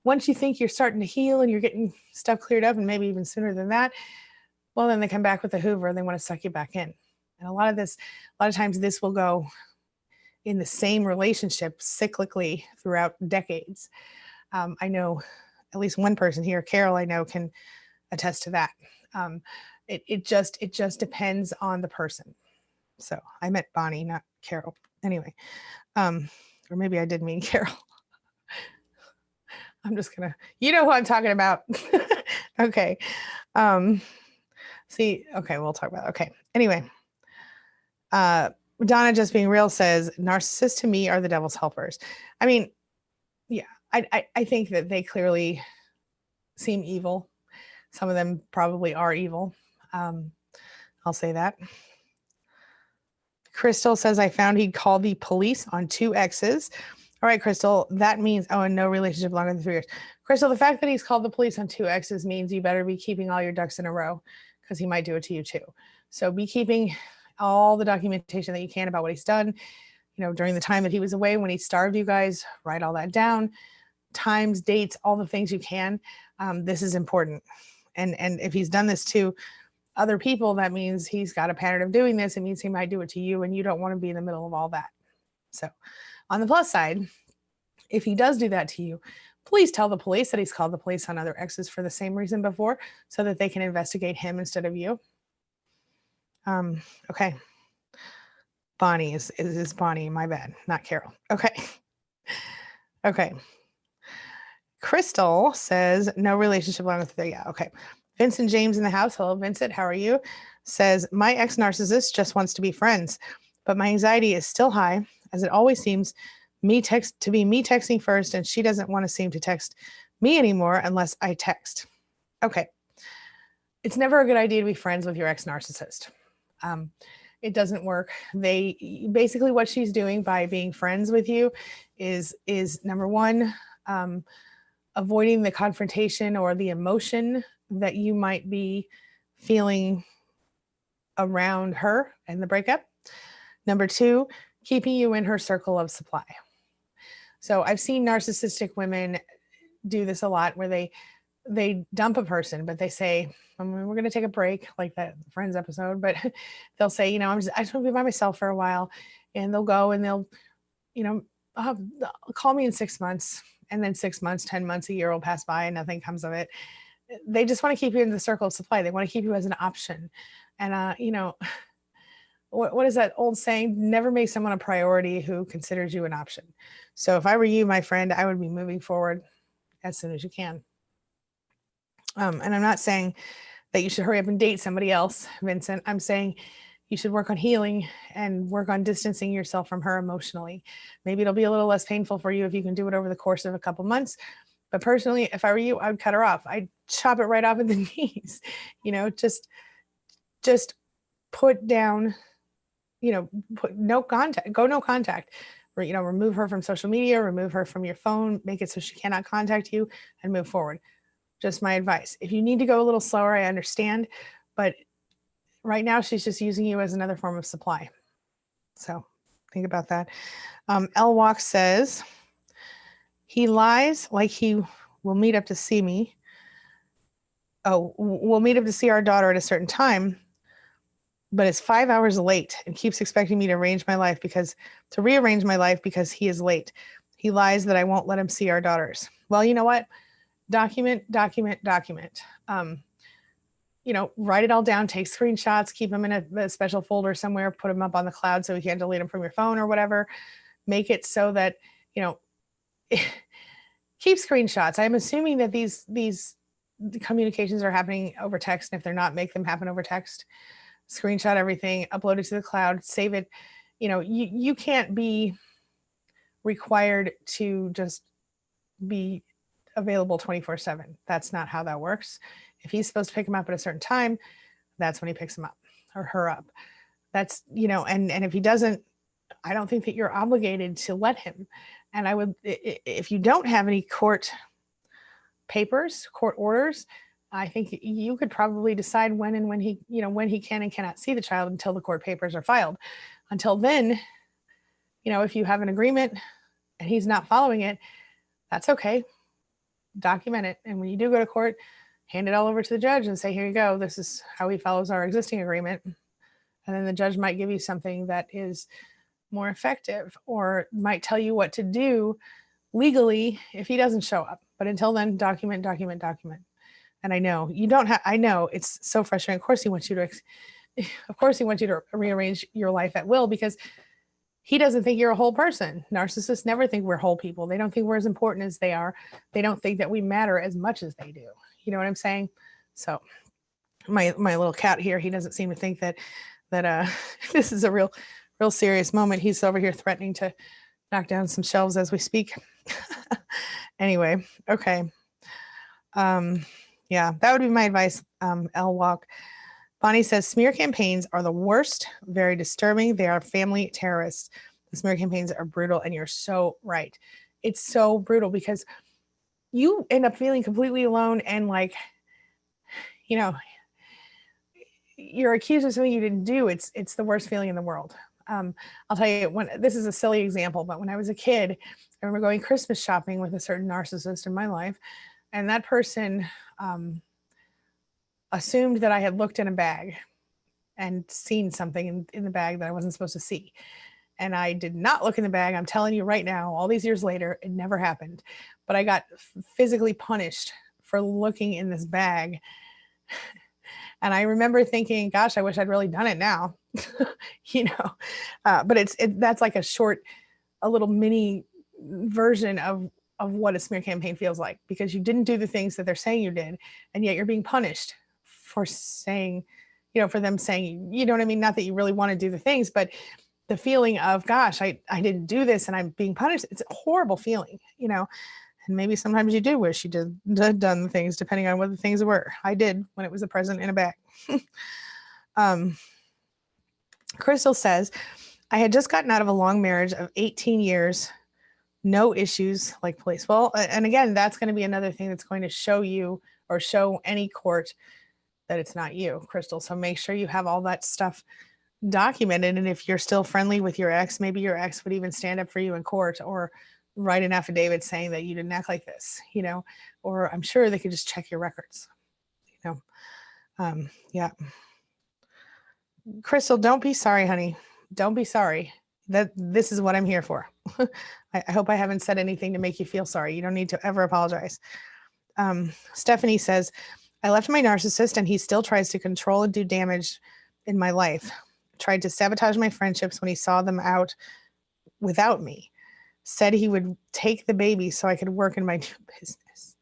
once you think you're starting to heal and you're getting stuff cleared up, and maybe even sooner than that, well, then they come back with the Hoover and they want to suck you back in. And a lot of times this will go in the same relationship cyclically throughout decades. I know at least one person here, Carol, I know can attest to that. It just depends on the person. So I meant Bonnie, not Carol. Anyway, or maybe I did mean Carol. I'm just gonna, you know who I'm talking about. Okay. Okay, we'll talk about it. Okay. Anyway, Donna Just Being Real says, narcissists to me are the devil's helpers. I mean, yeah, I think that they clearly seem evil. Some of them probably are evil. I'll say that. Crystal says, I found he called the police on 2 exes. All right, Crystal, that means, and no relationship longer than 3 years. Crystal, the fact that he's called the police on 2 exes means you better be keeping all your ducks in a row, because he might do it to you too. So be keeping all the documentation that you can about what he's done, during the time that he was away, when he starved you guys, write all that down, times, dates, all the things you can. This is important. And if he's done this to other people, that means he's got a pattern of doing this. It means he might do it to you, and you don't want to be in the middle of all that. So on the plus side, if he does do that to you, please tell the police that he's called the police on other exes for the same reason before, so that they can investigate him instead of you. Okay. Bonnie is Bonnie, my bad, not Carol. Okay. Okay. Crystal says, no relationship longer than 3. Yeah, okay. Vincent James in the house. Hello, Vincent. How are you? Says, my ex-narcissist just wants to be friends, but my anxiety is still high, as it always seems me texting first, and she doesn't want to seem to text me anymore unless I text. Okay. It's never a good idea to be friends with your ex-narcissist. It doesn't work. Basically what she's doing by being friends with you is number one, avoiding the confrontation or the emotion that you might be feeling around her and the breakup. Number 2, keeping you in her circle of supply. So I've seen narcissistic women do this a lot, where they dump a person, but they say, we're going to take a break, like that Friends episode, but they'll say, I just want to be by myself for a while, and they'll go and they'll, call me in 6 months, and then 6 months, 10 months, a year will pass by and nothing comes of it. They just want to keep you in the circle of supply. They want to keep you as an option. And, what is that old saying? Never make someone a priority who considers you an option. So if I were you, my friend, I would be moving forward as soon as you can. And I'm not saying that you should hurry up and date somebody else, Vincent. I'm saying you should work on healing and work on distancing yourself from her emotionally. Maybe it'll be a little less painful for you if you can do it over the course of a couple months. But personally, if I were you, I would cut her off. I'd chop it right off at the knees. Just put down, put no contact, go no contact. Remove her from social media, remove her from your phone, make it so she cannot contact you, and move forward. Just my advice. If you need to go a little slower, I understand, but right now she's just using you as another form of supply. So think about that. L Walk says, he lies like he will meet up to see me. Oh, we'll meet up to see our daughter at a certain time, but it's 5 hours late and keeps expecting me to rearrange my life because he is late. He lies that I won't let him see our daughters. Well, you know what? Document. Write it all down, take screenshots, keep them in a special folder somewhere, put them up on the cloud so you can't delete them from your phone or whatever. Make it so that, keep screenshots. I'm assuming that these communications are happening over text. And if they're not, make them happen over text. Screenshot everything, upload it to the cloud, save it. You can't be required to just be available 24/7. That's not how that works. If he's supposed to pick him up at a certain time, that's when he picks him up or her up. That's, and if he doesn't, I don't think that you're obligated to let him. And I would, if you don't have any court papers, court orders, I think you could probably decide when he can and cannot see the child until the court papers are filed. Until then, if you have an agreement and he's not following it, that's okay. Document it. And when you do go to court, hand it all over to the judge and say, here you go. This is how he follows our existing agreement. And then the judge might give you something that is more effective, or might tell you what to do legally if he doesn't show up. But until then, document. And I know you don't have, I know it's so frustrating. Of course he wants you to rearrange your life at will, because he doesn't think you're a whole person. Narcissists never think we're whole people. They don't think we're as important as they are. They don't think that we matter as much as they do. You know what I'm saying? So my little cat here, he doesn't seem to think that this is a real serious moment. He's over here threatening to knock down some shelves as we speak. Anyway, okay. Yeah, that would be my advice. L Walk. Bonnie says, smear campaigns are the worst, very disturbing. They are family terrorists. The smear campaigns are brutal, and you're so right. It's so brutal because you end up feeling completely alone, and you're accused of something you didn't do. It's the worst feeling in the world. I'll tell you, this is a silly example, but when I was a kid, I remember going Christmas shopping with a certain narcissist in my life, and that person assumed that I had looked in a bag and seen something in the bag that I wasn't supposed to see. And I did not look in the bag. I'm telling you right now, all these years later, it never happened. But I got physically punished for looking in this bag. And I remember thinking, gosh, I wish I'd really done it now. But that's like a little mini version of what a smear campaign feels like, because you didn't do the things that they're saying you did, and yet you're being punished for saying, for them saying, you know what I mean? Not that you really want to do the things, but the feeling of, gosh, I didn't do this and I'm being punished. It's a horrible feeling, and maybe sometimes you do wish you did done the things, depending on what the things were. I did when it was a present in a bag. Crystal says, I had just gotten out of a long marriage of 18 years, no issues like police. Well, and again, that's going to be another thing that's going to show you, or show any court, that it's not you, Crystal. So make sure you have all that stuff documented. And if you're still friendly with your ex, maybe your ex would even stand up for you in court, or write an affidavit saying that you didn't act like this, or I'm sure they could just check your records, yeah. Crystal, don't be sorry, honey. Don't be sorry. This is what I'm here for. I hope I haven't said anything to make you feel sorry. You don't need to ever apologize. Stephanie says, I left my narcissist and he still tries to control and do damage in my life. Tried to sabotage my friendships when he saw them out without me. Said he would take the baby so I could work in my new business.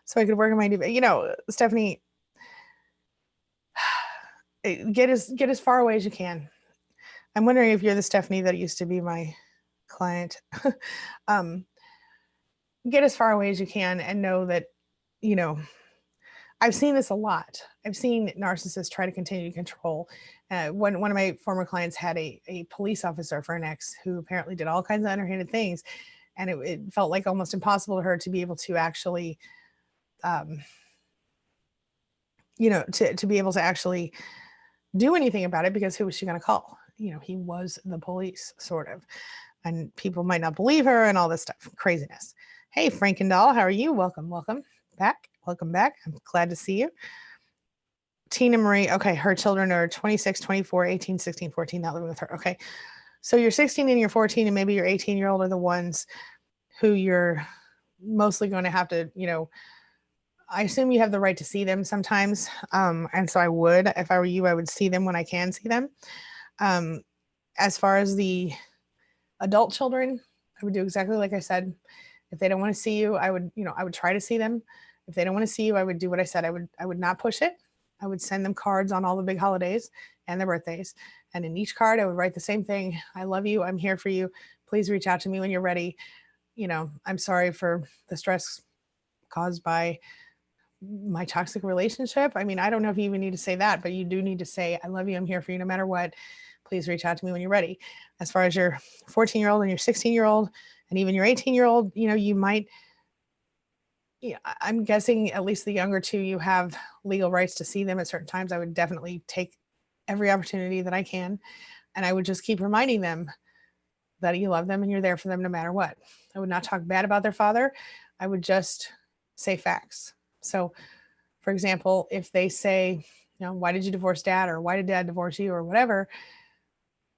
Stephanie, get as far away as you can. I'm wondering if you're the Stephanie that used to be my client. Get as far away as you can, and know that, I've seen this a lot. I've seen narcissists try to continue to control. One of my former clients had a police officer for an ex who apparently did all kinds of underhanded things. And it felt like almost impossible to her to be able to actually, to be able to actually do anything about it, because who was she going to call? He was the police, sort of. And people might not believe her and all this stuff. Craziness. Hey, Frankendoll, how are you? Welcome back. Welcome back. I'm glad to see you. Tina Marie. Okay, her children are 26, 24, 18, 16, 14, not living with her. Okay. So you're 16 and you're 14 and maybe your 18-year-old are the ones who you're mostly going to have to, I assume you have the right to see them sometimes. And so I would, if I were you, I would see them when I can see them. As far as the adult children, I would do exactly like I said. If they don't want to see you, I would try to see them. If they don't want to see you, I would do what I said. I would not push it. I would send them cards on all the big holidays and their birthdays. And in each card, I would write the same thing. I love you. I'm here for you. Please reach out to me when you're ready. I'm sorry for the stress caused by my toxic relationship. I mean, I don't know if you even need to say that, but you do need to say, I love you. I'm here for you no matter what. Please reach out to me when you're ready. As far as your 14-year-old and your 16-year-old, And even your 18-year-old, you might, I'm guessing at least the younger two, you have legal rights to see them at certain times. I would definitely take every opportunity that I can. And I would just keep reminding them that you love them and you're there for them no matter what. I would not talk bad about their father. I would just say facts. So, for example, if they say, why did you divorce dad, or why did dad divorce you, or whatever,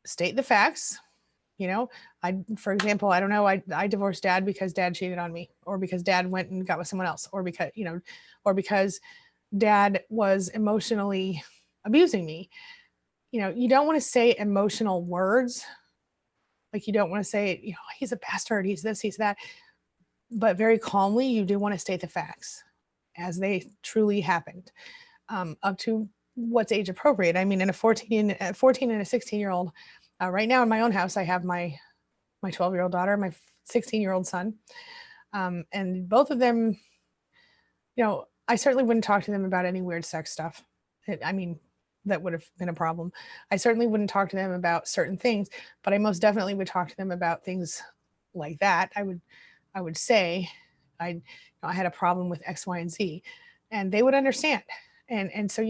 state the facts. For example, I don't know, I divorced dad because dad cheated on me, or because dad went and got with someone else, or because dad was emotionally abusing me. You don't want to say emotional words. Like, you don't want to say, he's a bastard, he's this, he's that. But very calmly, you do want to state the facts as they truly happened, up to what's age appropriate. I mean, in a 14 and a 16-year-old, right now in my own house, I have my 12-year-old daughter, my 16-year-old son. And both of them, I certainly wouldn't talk to them about any weird sex stuff. That would have been a problem. I certainly wouldn't talk to them about certain things, but I most definitely would talk to them about things like that. I would say, I had a problem with X, Y, and Z, and they would understand. And so,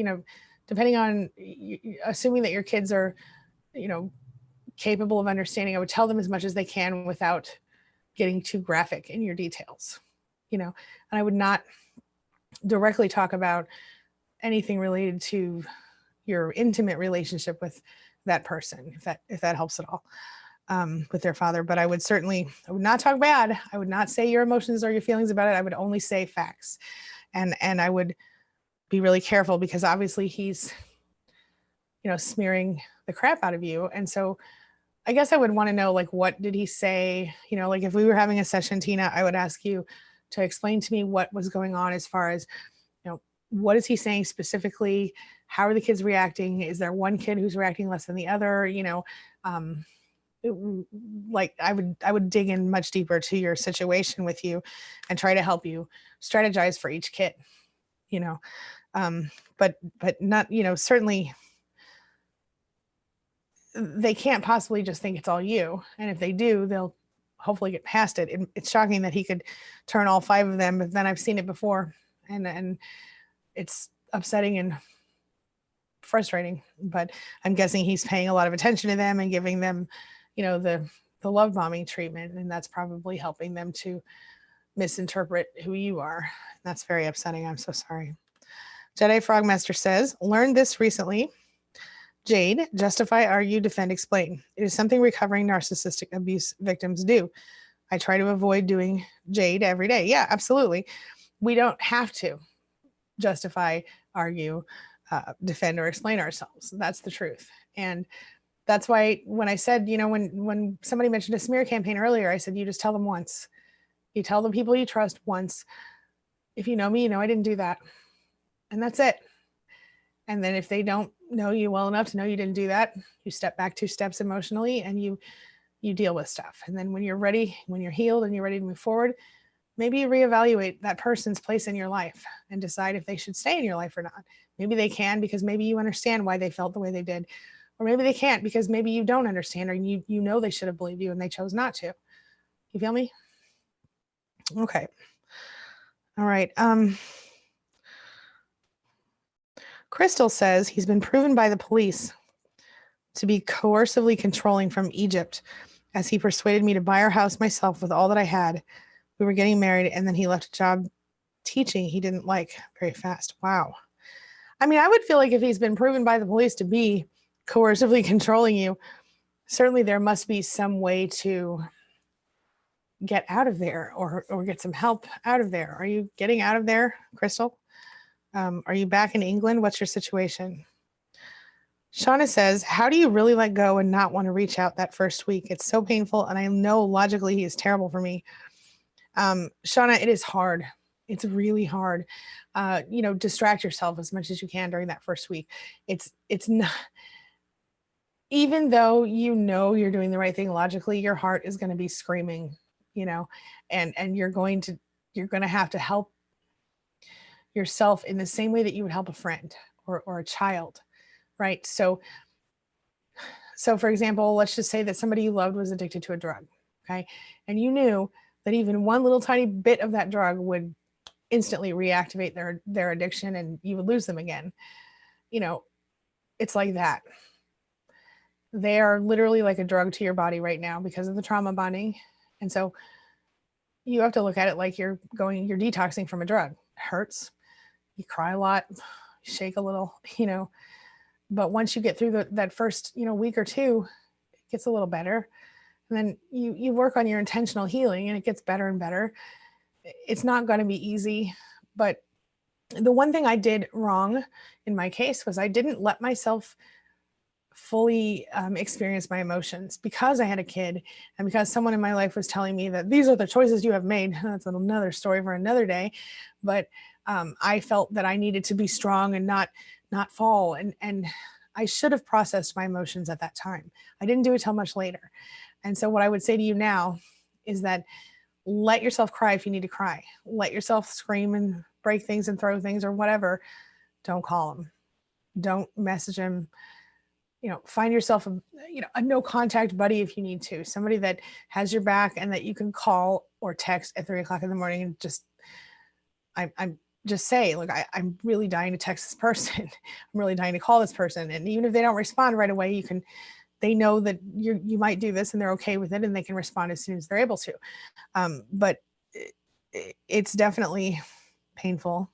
depending on, assuming that your kids are, capable of understanding, I would tell them as much as they can without getting too graphic in your details, and I would not directly talk about anything related to your intimate relationship with that person, if that helps at all, with their father. But I would not talk bad. I would not say your emotions or your feelings about it. I would only say facts. And I would be really careful, because obviously he's, smearing the crap out of you. And so I guess I would want to know, like, what did he say? Like, if we were having a session, Tina, I would ask you to explain to me what was going on, as far as, what is he saying specifically? How are the kids reacting? Is there one kid who's reacting less than the other? Like, I would dig in much deeper to your situation with you and try to help you strategize for each kid, but not, certainly they can't possibly just think it's all you. And if they do, they'll hopefully get past it. It's shocking that he could turn all 5 of them, but then I've seen it before, and it's upsetting and frustrating. But I'm guessing he's paying a lot of attention to them and giving them, the love bombing treatment, and that's probably helping them to misinterpret who you are. That's very upsetting. I'm so sorry. Jedi Frogmaster says, learned this recently. Jade, justify, argue, defend, explain. It is something recovering narcissistic abuse victims do. I try to avoid doing Jade every day. Yeah, absolutely. We don't have to justify, argue, defend, or explain ourselves. That's the truth. And that's why when I said, when somebody mentioned a smear campaign earlier, I said, you just tell them once. You tell the people you trust once. If you know me, I didn't do that. And that's it. And then if they don't know you well enough to know you didn't do that, you step back 2 steps emotionally, and you deal with stuff. And then when you're ready, when you're healed and you're ready to move forward, maybe you reevaluate that person's place in your life and decide if they should stay in your life or not. Maybe they can, because maybe you understand why they felt the way they did. Or maybe they can't, because maybe you don't understand, or you know they should have believed you and they chose not to. You feel me? Okay. All right. Crystal says he's been proven by the police to be coercively controlling from Egypt, as he persuaded me to buy our house myself with all that I had. We were getting married, and then he left a job teaching he didn't like very fast. Wow. I mean, I would feel like if he's been proven by the police to be coercively controlling you, certainly there must be some way to get out of there, or get some help out of there. Are you getting out of there, Crystal? Are you back in England? What's your situation? Shauna says, how do you really let go and not want to reach out that first week? It's so painful, and I know logically he is terrible for me. Shauna, it is hard. It's really hard. Distract yourself as much as you can during that first week. It's not, even though you're doing the right thing logically, your heart is going to be screaming, and you're going to have to help yourself in the same way that you would help a friend or a child, right? So for example, let's just say that somebody you loved was addicted to a drug. Okay. And you knew that even one little tiny bit of that drug would instantly reactivate their addiction and you would lose them again. You know, it's like that. They are literally like a drug to your body right now because of the trauma bonding. And so you have to look at it like you're detoxing from a drug. It hurts. You cry a lot, shake a little, but once you get through that first, week or two, it gets a little better. And then you work on your intentional healing and it gets better and better. It's not going to be easy, but the one thing I did wrong in my case was I didn't let myself fully experience my emotions because I had a kid and because someone in my life was telling me that these are the choices you have made. That's another story for another day. But I felt that I needed to be strong and not fall. And I should have processed my emotions at that time. I didn't do it till much later. And so what I would say to you now is that let yourself cry if you need to cry. Let yourself scream and break things and throw things or whatever. Don't call them. Don't message them. Find yourself a no contact buddy if you need to, somebody that has your back and that you can call or text at 3:00 in the morning and I'm just say, look, I'm really dying to text this person. I'm really dying to call this person. And even if they don't respond right away, they know that you might do this and they're okay with it and they can respond as soon as they're able to. But it's definitely painful.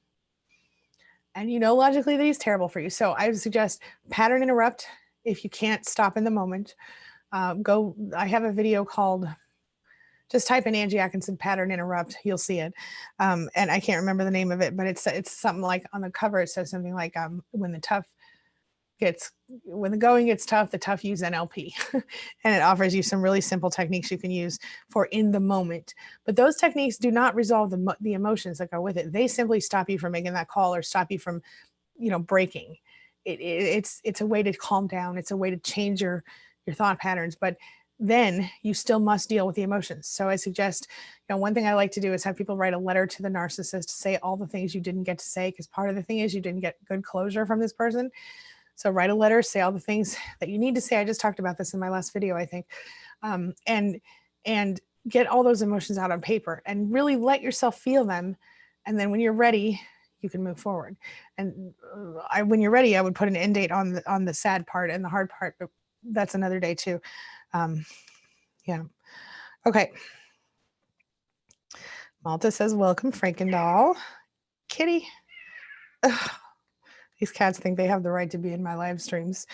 And logically that is terrible for you. So I would suggest pattern interrupt. If you can't stop in the moment, I have a video called, just type in Angie Atkinson pattern interrupt, you'll see it. And I can't remember the name of it, but it's something like on the cover, it says something like when the going gets tough, the tough use NLP. And it offers you some really simple techniques you can use for in the moment. But those techniques do not resolve the emotions that go with it. They simply stop you from making that call or stop you from, breaking. It's a way to calm down. It's a way to change your thought patterns, but then you still must deal with the emotions. So I suggest, one thing I like to do is have people write a letter to the narcissist to say all the things you didn't get to say, because part of the thing is you didn't get good closure from this person. So write a letter, say all the things that you need to say. I just talked about this in my last video, I think. And get all those emotions out on paper and really let yourself feel them. And then when you're ready, you can move forward. And when you're ready, I would put an end date on the sad part and the hard part, but that's another day too. Yeah. Okay. Malta says, welcome, Frankendoll. Kitty. Ugh. These cats think they have the right to be in my live streams.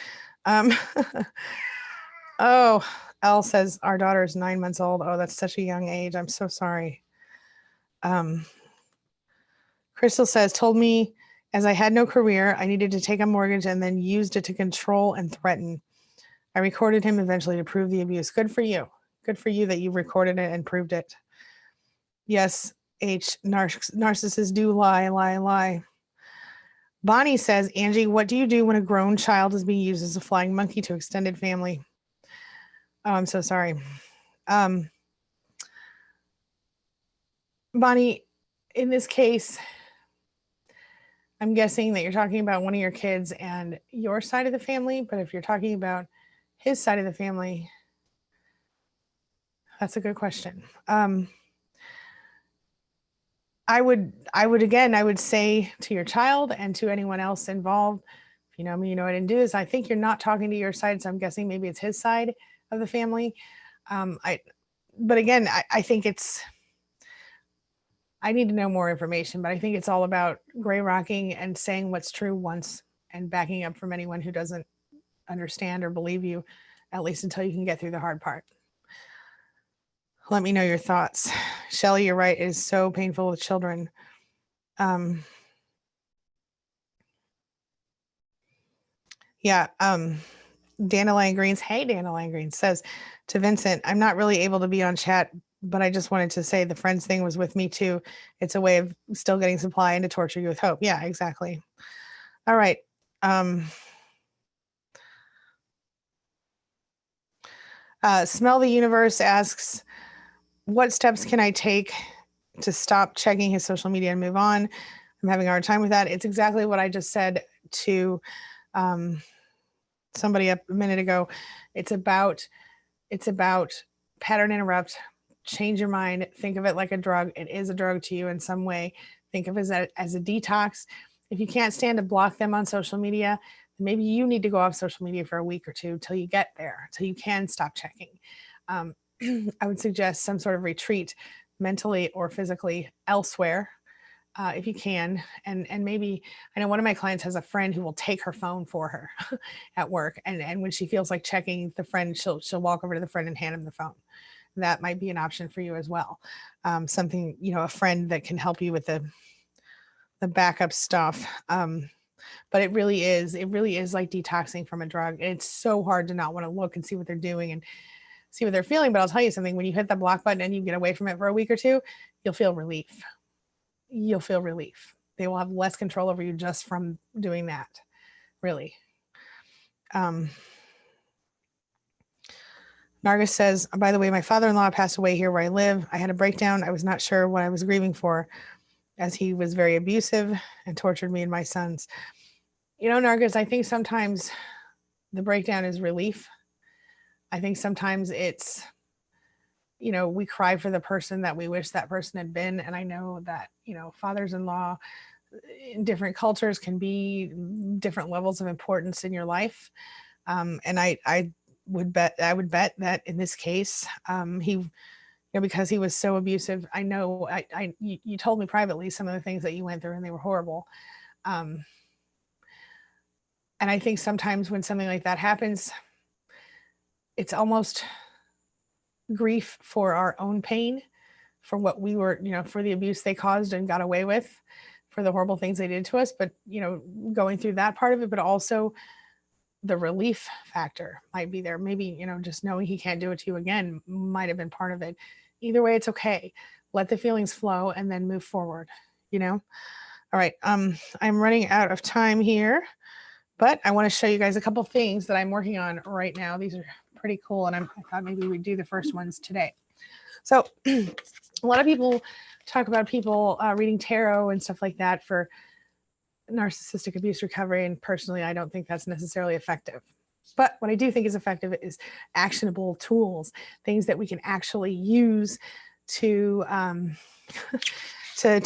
Oh, Elle says, our daughter is 9 months old. Oh, that's such a young age. I'm so sorry. Crystal says, told me as I had no career, I needed to take a mortgage and then used it to control and threaten. I recorded him eventually to prove the abuse. Good for you. Good for you that you recorded it and proved it. Yes, narcissists do lie. Bonnie says, Angie, what do you do when a grown child is being used as a flying monkey to extended family? Oh, I'm so sorry. Bonnie, in this case, I'm guessing that you're talking about one of your kids and your side of the family, but if you're talking about his side of the family, that's a good question. I would say to your child and to anyone else involved, if you know me, you know I didn't do this. I think you're not talking to your side, so I'm guessing maybe it's his side of the family. But again, I think I need to know more information, but I think it's all about gray rocking and saying what's true once and backing up from anyone who doesn't understand or believe you, at least until you can get through the hard part. Let me know your thoughts. Shelley, you're right. It is so painful with children. Dandelion Greens. Hey, Dandelion Greens says to Vincent, I'm not really able to be on chat, but I just wanted to say the friends thing was with me too. It's a way of still getting supply and to torture you with hope. Yeah, exactly. All right. Smell the Universe asks, what steps can I take to stop checking his social media and move on? I'm having a hard time with that. It's exactly what I just said to somebody up a minute ago. It's about pattern interrupt, change your mind, think of it like a drug. It is a drug to you in some way. Think of it as a detox. If you can't stand to block them on social media, maybe you need to go off social media for a week or two till you get there, till you can stop checking. I would suggest some sort of retreat mentally or physically elsewhere, if you can. And maybe, I know one of my clients has a friend who will take her phone for her at work. And when she feels like checking the friend, she'll walk over to the friend and hand him the phone. That might be an option for you as well. Something, a friend that can help you with the backup stuff. But it really is like detoxing from a drug. And it's so hard to not want to look and see what they're doing and see what they're feeling. But I'll tell you something, when you hit the block button and you get away from it for a week or two, you'll feel relief. You'll feel relief. They will have less control over you just from doing that, really. Nargis says, by the way, my father-in-law passed away here where I live. I had a breakdown. I was not sure what I was grieving for, as he was very abusive and tortured me and my sons. Nargis, I think sometimes the breakdown is relief. I think sometimes it's, we cry for the person that we wish that person had been. And I know that, fathers-in-law in different cultures can be different levels of importance in your life. And I would bet that in this case, he, because he was so abusive, I know you told me privately some of the things that you went through, and they were horrible. And I think sometimes when something like that happens, it's almost grief for our own pain, for what we were, for the abuse they caused and got away with, for the horrible things they did to us. But, going through that part of it, but also the relief factor might be there. Maybe, just knowing he can't do it to you again might have been part of it. Either way, it's okay. Let the feelings flow and then move forward, All right. I'm running out of time here, but I want to show you guys a couple things that I'm working on right now. These are pretty cool. And I thought maybe we'd do the first ones today. So a lot of people talk about people reading tarot and stuff like that for narcissistic abuse recovery. And personally, I don't think that's necessarily effective. But what I do think is effective is actionable tools, things that we can actually use to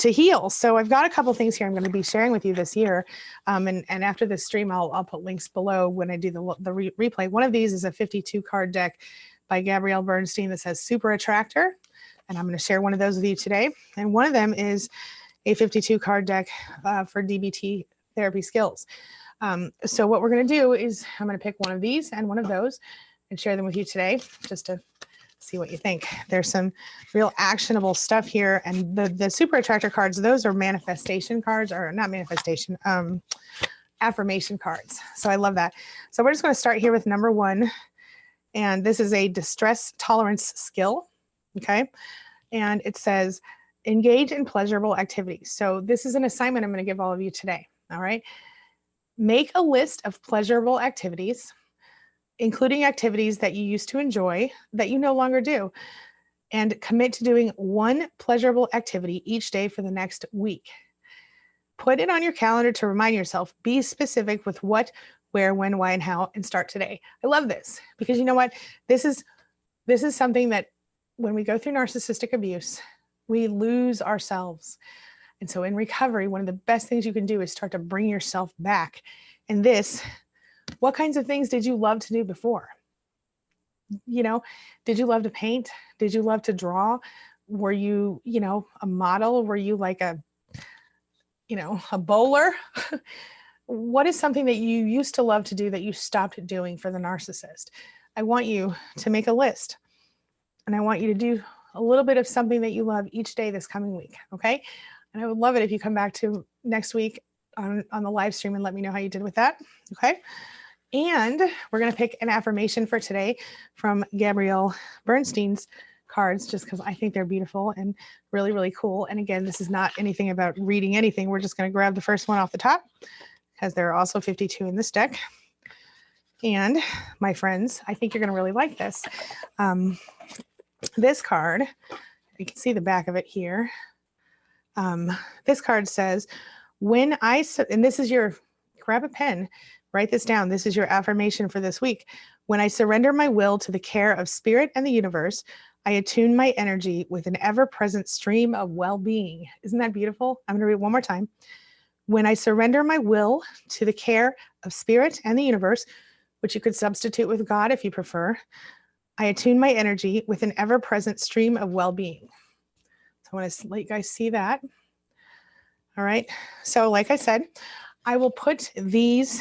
heal. So I've got a couple things here I'm going to be sharing with you this year. And after this stream, I'll put links below when I do the replay. One of these is a 52 card deck by Gabrielle Bernstein that says Super Attractor. And I'm going to share one of those with you today. And one of them is a 52 card deck for DBT therapy skills. So what we're going to do is I'm going to pick one of these and one of those and share them with you today, just to see what you think. There's some real actionable stuff here. And the Super Attractor cards, those are manifestation cards, or not manifestation, affirmation cards. So I love that. So we're just going to start here with number 1. And this is a distress tolerance skill. Okay. And it says, engage in pleasurable activities. So this is an assignment I'm going to give all of you today. All right. Make a list of pleasurable activities, including activities that you used to enjoy that you no longer do, and commit to doing one pleasurable activity each day for the next week. Put it on your calendar to remind yourself. Be specific with what, where, when, why, and how, and start today. I love this because you know what? This is something that when we go through narcissistic abuse, we lose ourselves. And so in recovery, one of the best things you can do is start to bring yourself back. And what kinds of things did you love to do before? Did you love to paint? Did you love to draw? Were you, a model? Were you like a bowler? What is something that you used to love to do that you stopped doing for the narcissist? I want you to make a list, and I want you to do a little bit of something that you love each day this coming week. Okay. And I would love it if you come back to next week on the live stream and let me know how you did with that. Okay. And we're going to pick an affirmation for today from Gabrielle Bernstein's cards, just because I think they're beautiful and really, really cool. And again, this is not anything about reading anything. We're just going to grab the first one off the top because there are also 52 in this deck. And my friends, I think you're going to really like this. This card, you can see the back of it here. This card says, and this is grab a pen. Write this down. This is your affirmation for this week. When I surrender my will to the care of spirit and the universe, I attune my energy with an ever-present stream of well-being. Isn't that beautiful? I'm going to read it one more time. When I surrender my will to the care of spirit and the universe, which you could substitute with God if you prefer, I attune my energy with an ever-present stream of well-being. So I want to let you guys see that. All right. So like I said, I will put these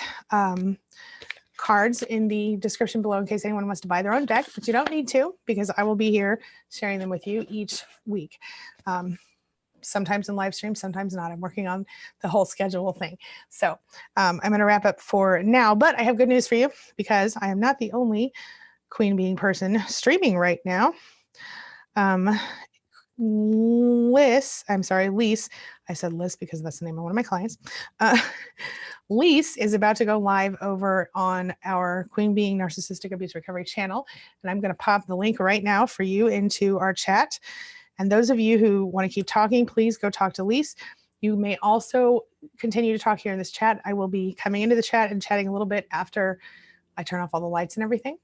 cards in the description below in case anyone wants to buy their own deck, but you don't need to because I will be here sharing them with you each week. Sometimes in live stream, sometimes not. I'm working on the whole schedule thing. So I'm going to wrap up for now, but I have good news for you because I am not the only queen being person streaming right now. Lise, I said Liz because that's the name of one of my clients. Lise is about to go live over on our Queen Being Narcissistic Abuse Recovery channel. And I'm going to pop the link right now for you into our chat. And those of you who want to keep talking, please go talk to Lise. You may also continue to talk here in this chat. I will be coming into the chat and chatting a little bit after I turn off all the lights and everything.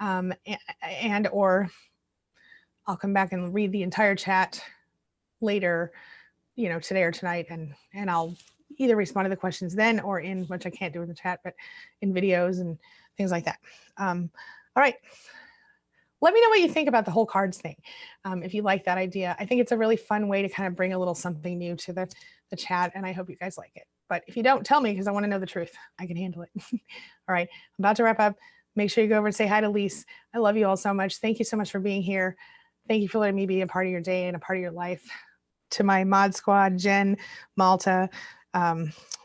Or I'll come back and read the entire chat later, today or tonight, and I'll either respond to the questions then or in, which I can't do in the chat, but in videos and things like that. All right. Let me know what you think about the whole cards thing. If you like that idea, I think it's a really fun way to kind of bring a little something new to the chat, and I hope you guys like it. But if you don't, tell me because I want to know the truth. I can handle it. All right. I'm about to wrap up. Make sure you go over and say hi to Lise. I love you all so much. Thank you so much for being here. Thank you for letting me be a part of your day and a part of your life. To my mod squad, Jen, Malta,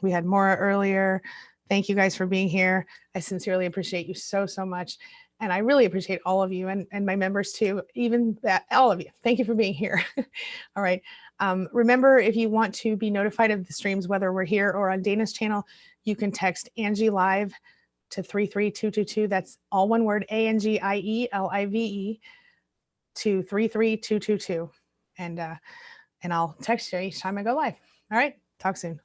we had Maura earlier. Thank you guys for being here. I sincerely appreciate you so, so much. And I really appreciate all of you and my members too, even that, all of you. Thank you for being here. All right. Remember, if you want to be notified of the streams, whether we're here or on Dana's channel, you can text Angie Live to 33222. That's all one word, ANGIELIVE to 33222. And I'll text you each time I go live. All right. Talk soon.